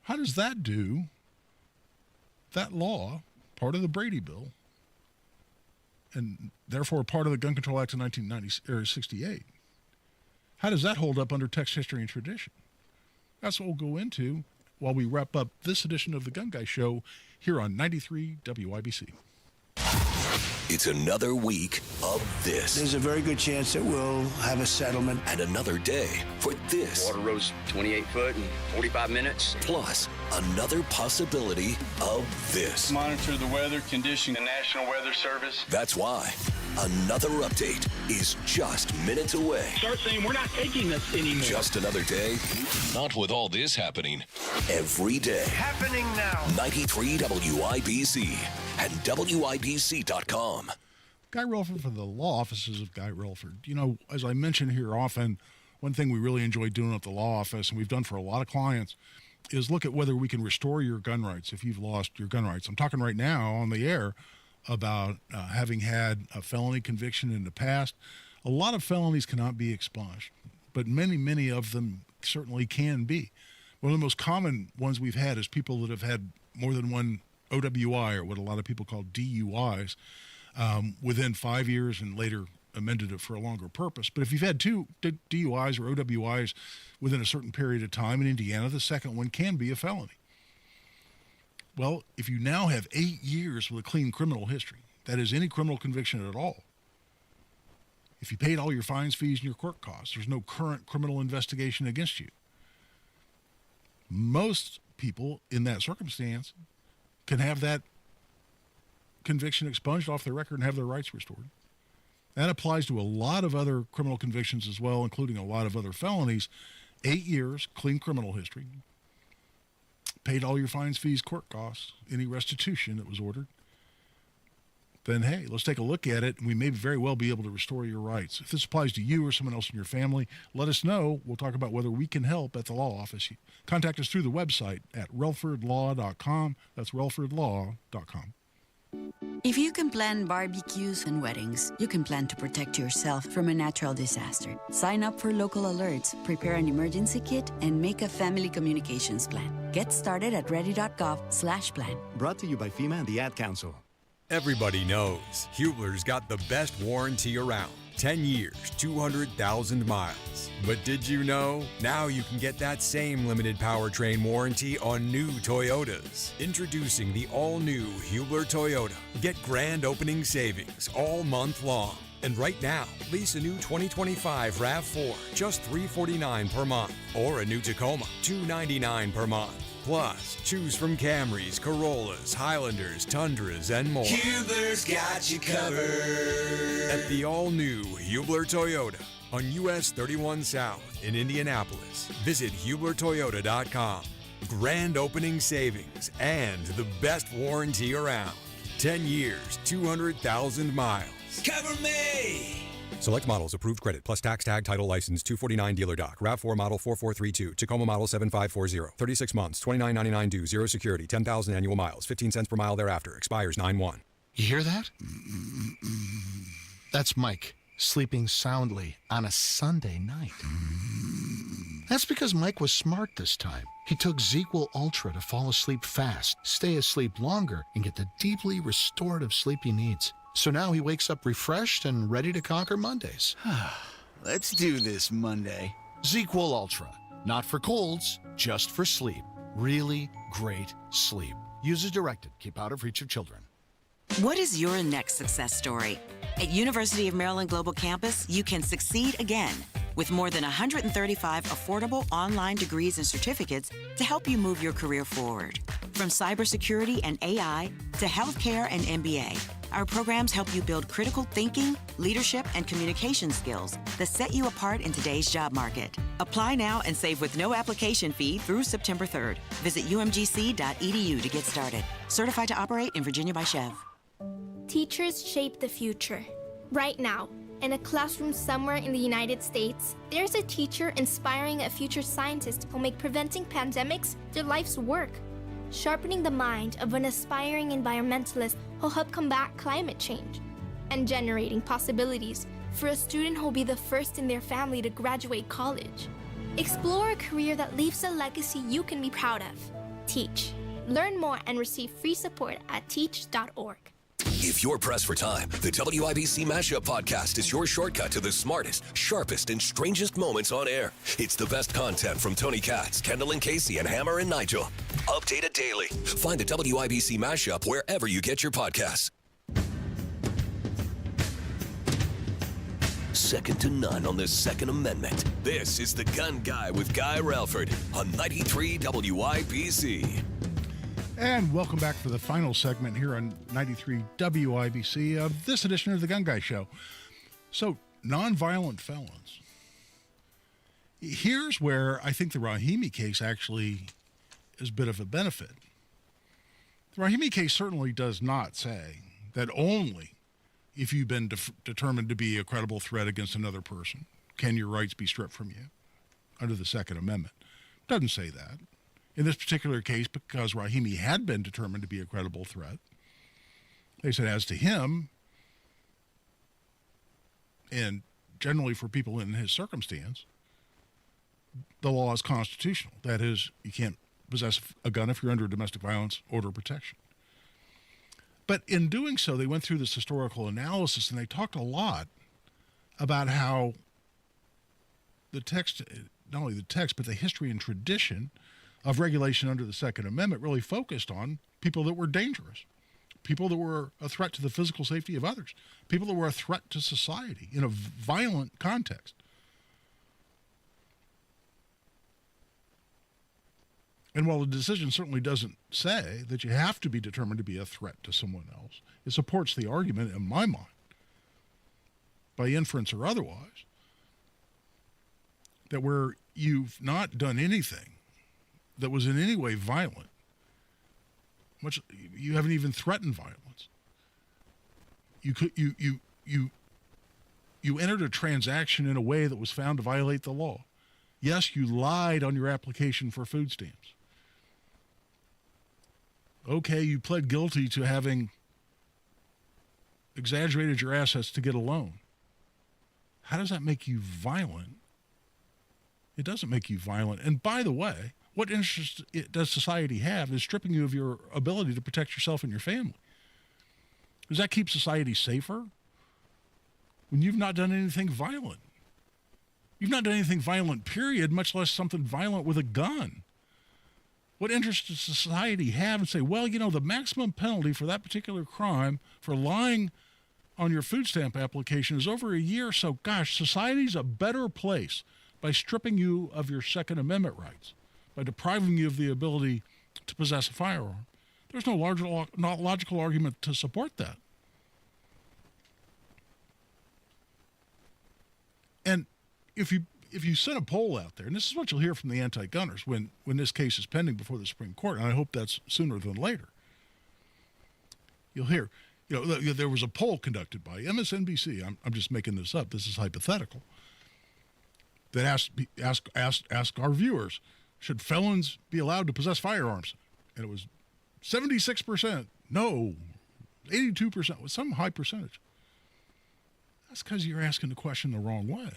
How does that do that law, part of the Brady Bill, and therefore part of the Gun Control Act of 1968, how does that hold up under text, history, and tradition? That's what we'll go into while we wrap up this edition of the Gun Guy Show here on 93 WIBC. It's another week of this. There's a very good chance that we'll have a settlement. And another day for this. Water rose 28 foot in 45 minutes. Plus, another possibility of this. Monitor the weather condition, the National Weather Service. That's why another update is just minutes away. Start saying we're not taking this anymore. Just another day. Not with all this happening every day. Happening now. 93 WIBC and WIBC.com. Guy Relford for the law offices of Guy Relford. You know, as I mention here often, one thing we really enjoy doing at the law office, and we've done for a lot of clients, is look at whether we can restore your gun rights if you've lost your gun rights. I'm talking right now on the air about having had a felony conviction in the past. A lot of felonies cannot be expunged, but many, many of them certainly can be. One of the most common ones we've had is people that have had more than one OWI, or what a lot of people call DUIs, within 5 years, and later amended it for a longer purpose. But if you've had two DUIs or OWIs within a certain period of time in Indiana, the second one can be a felony. Well, if you now have 8 years with a clean criminal history, that is any criminal conviction at all, if you paid all your fines, fees, and your court costs, there's no current criminal investigation against you. Most people in that circumstance can have that conviction expunged off their record and have their rights restored. That applies to a lot of other criminal convictions as well, including a lot of other felonies. 8 years, clean criminal history, paid all your fines, fees, court costs, any restitution that was ordered. then hey, let's take a look at it, and we may very well be able to restore your rights. If this applies to you or someone else in your family, let us know. We'll talk about whether we can help at the law office. Contact us through the website at relfordlaw.com. That's relfordlaw.com. If you can plan barbecues and weddings, you can plan to protect yourself from a natural disaster. Sign up for local alerts, prepare an emergency kit, and make a family communications plan. Get started at ready.gov/plan. Brought to you by FEMA and the Ad Council. Everybody knows Hubler's got the best warranty around. 10 years, 200,000 miles. But did you know? Now you can get that same limited powertrain warranty on new Toyotas. Introducing the all-new Hubler Toyota. Get grand opening savings all month long. And right now, lease a new 2025 RAV4, just $349 per month. Or a new Tacoma, $299 per month. Plus, choose from Camrys, Corollas, Highlanders, Tundras, and more. Hubler's got you covered. At the all-new Hubler Toyota on US 31 South in Indianapolis. Visit HublerToyota.com. Grand opening savings and the best warranty around. 10 years, 200,000 miles. Cover me! Select models, approved credit, plus tax tag title license 249 dealer doc. RAV4 model 4432, Tacoma model 7540. 36 months, $29.99 due, 0 security, 10,000 annual miles, 15 cents per mile thereafter. Expires 9/1. You hear that? That's Mike sleeping soundly on a Sunday night. That's because Mike was smart this time. He took ZzzQuil Ultra to fall asleep fast, stay asleep longer, and get the deeply restorative sleep he needs. So now he wakes up refreshed and ready to conquer Mondays. Let's do this Monday. ZzzQuil Ultra. Not for colds, just for sleep. Really great sleep. Use as directed. Keep out of reach of children. What is your next success story? At University of Maryland Global Campus, you can succeed again with more than 135 affordable online degrees and certificates to help you move your career forward. From cybersecurity and AI to healthcare and MBA, our programs help you build critical thinking, leadership, and communication skills that set you apart in today's job market. Apply now and save with no application fee through September 3rd. Visit umgc.edu to get started. Certified to operate in Virginia by Chev. Teachers shape the future. Right now, in a classroom somewhere in the United States, there's a teacher inspiring a future scientist who'll make preventing pandemics their life's work. Sharpening the mind of an aspiring environmentalist who'll help combat climate change, and generating possibilities for a student who'll be the first in their family to graduate college. Explore a career that leaves a legacy you can be proud of. Teach. Learn more and receive free support at teach.org. If you're pressed for time, the WIBC Mashup Podcast is your shortcut to the smartest, sharpest, and strangest moments on air. It's the best content from Tony Katz, Kendall and Casey, and Hammer and Nigel. Updated daily. Find the WIBC Mashup wherever you get your podcasts. Second to none on the Second Amendment. This is The Gun Guy with Guy Relford on 93 WIBC. And welcome back for the final segment here on 93 WIBC of this edition of the Gun Guy Show. So, nonviolent felons. Here's where I think the Rahimi case actually is a bit of a benefit. The Rahimi case certainly does not say that only if you've been determined to be a credible threat against another person can your rights be stripped from you under the Second Amendment. It doesn't say that. In this particular case, because Rahimi had been determined to be a credible threat, they said as to him, and generally for people in his circumstance, the law is constitutional. That is, you can't possess a gun if you're under domestic violence order of protection. But in doing so, they went through this historical analysis, and they talked a lot about how the text, not only the text, but the history and tradition of regulation under the Second Amendment really focused on people that were dangerous, people that were a threat to the physical safety of others, people that were a threat to society in a violent context. And while the decision certainly doesn't say that you have to be determined to be a threat to someone else, it supports the argument, in my mind, by inference or otherwise, that where you've not done anything that was in any way violent, you haven't even threatened violence, You entered a transaction in a way that was found to violate the law. Yes, you lied on your application for food stamps. Okay, you pled guilty to having exaggerated your assets to get a loan. How does that make you violent? It doesn't make you violent. And by the way, what interest does society have in stripping you of your ability to protect yourself and your family? Does that keep society safer? When you've not done anything violent. You've not done anything violent, period, much less something violent with a gun. What interest does society have in say, well, you know, the maximum penalty for that particular crime for lying on your food stamp application is over a year, so gosh, society's a better place by stripping you of your Second Amendment rights, by depriving you of the ability to possess a firearm. There's no logical argument to support that. And if you send a poll out there, and this is what you'll hear from the anti-gunners when this case is pending before the Supreme Court, and I hope that's sooner than later, you'll hear, you know, there was a poll conducted by MSNBC. I'm just making this up. This is hypothetical. That asked our viewers, should felons be allowed to possess firearms? And it was 76% no, 82%, with some high percentage. That's because you're asking the question the wrong way.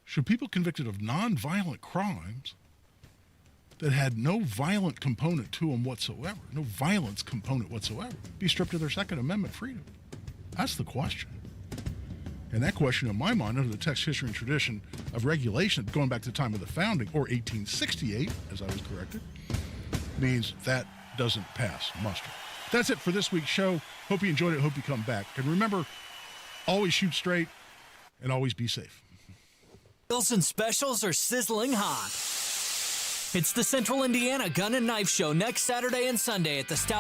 Should people convicted of nonviolent crimes that had no violent component to them whatsoever, no violence component whatsoever, be stripped of their Second Amendment freedom? That's the question. And that question, in my mind, under the text, history, and tradition of regulation, going back to the time of the founding, or 1868, as I was corrected, means that doesn't pass muster. That's it for this week's show. Hope you enjoyed it. Hope you come back. And remember, always shoot straight and always be safe. Deals and specials are sizzling hot. It's the Central Indiana Gun and Knife Show next Saturday and Sunday at the Stout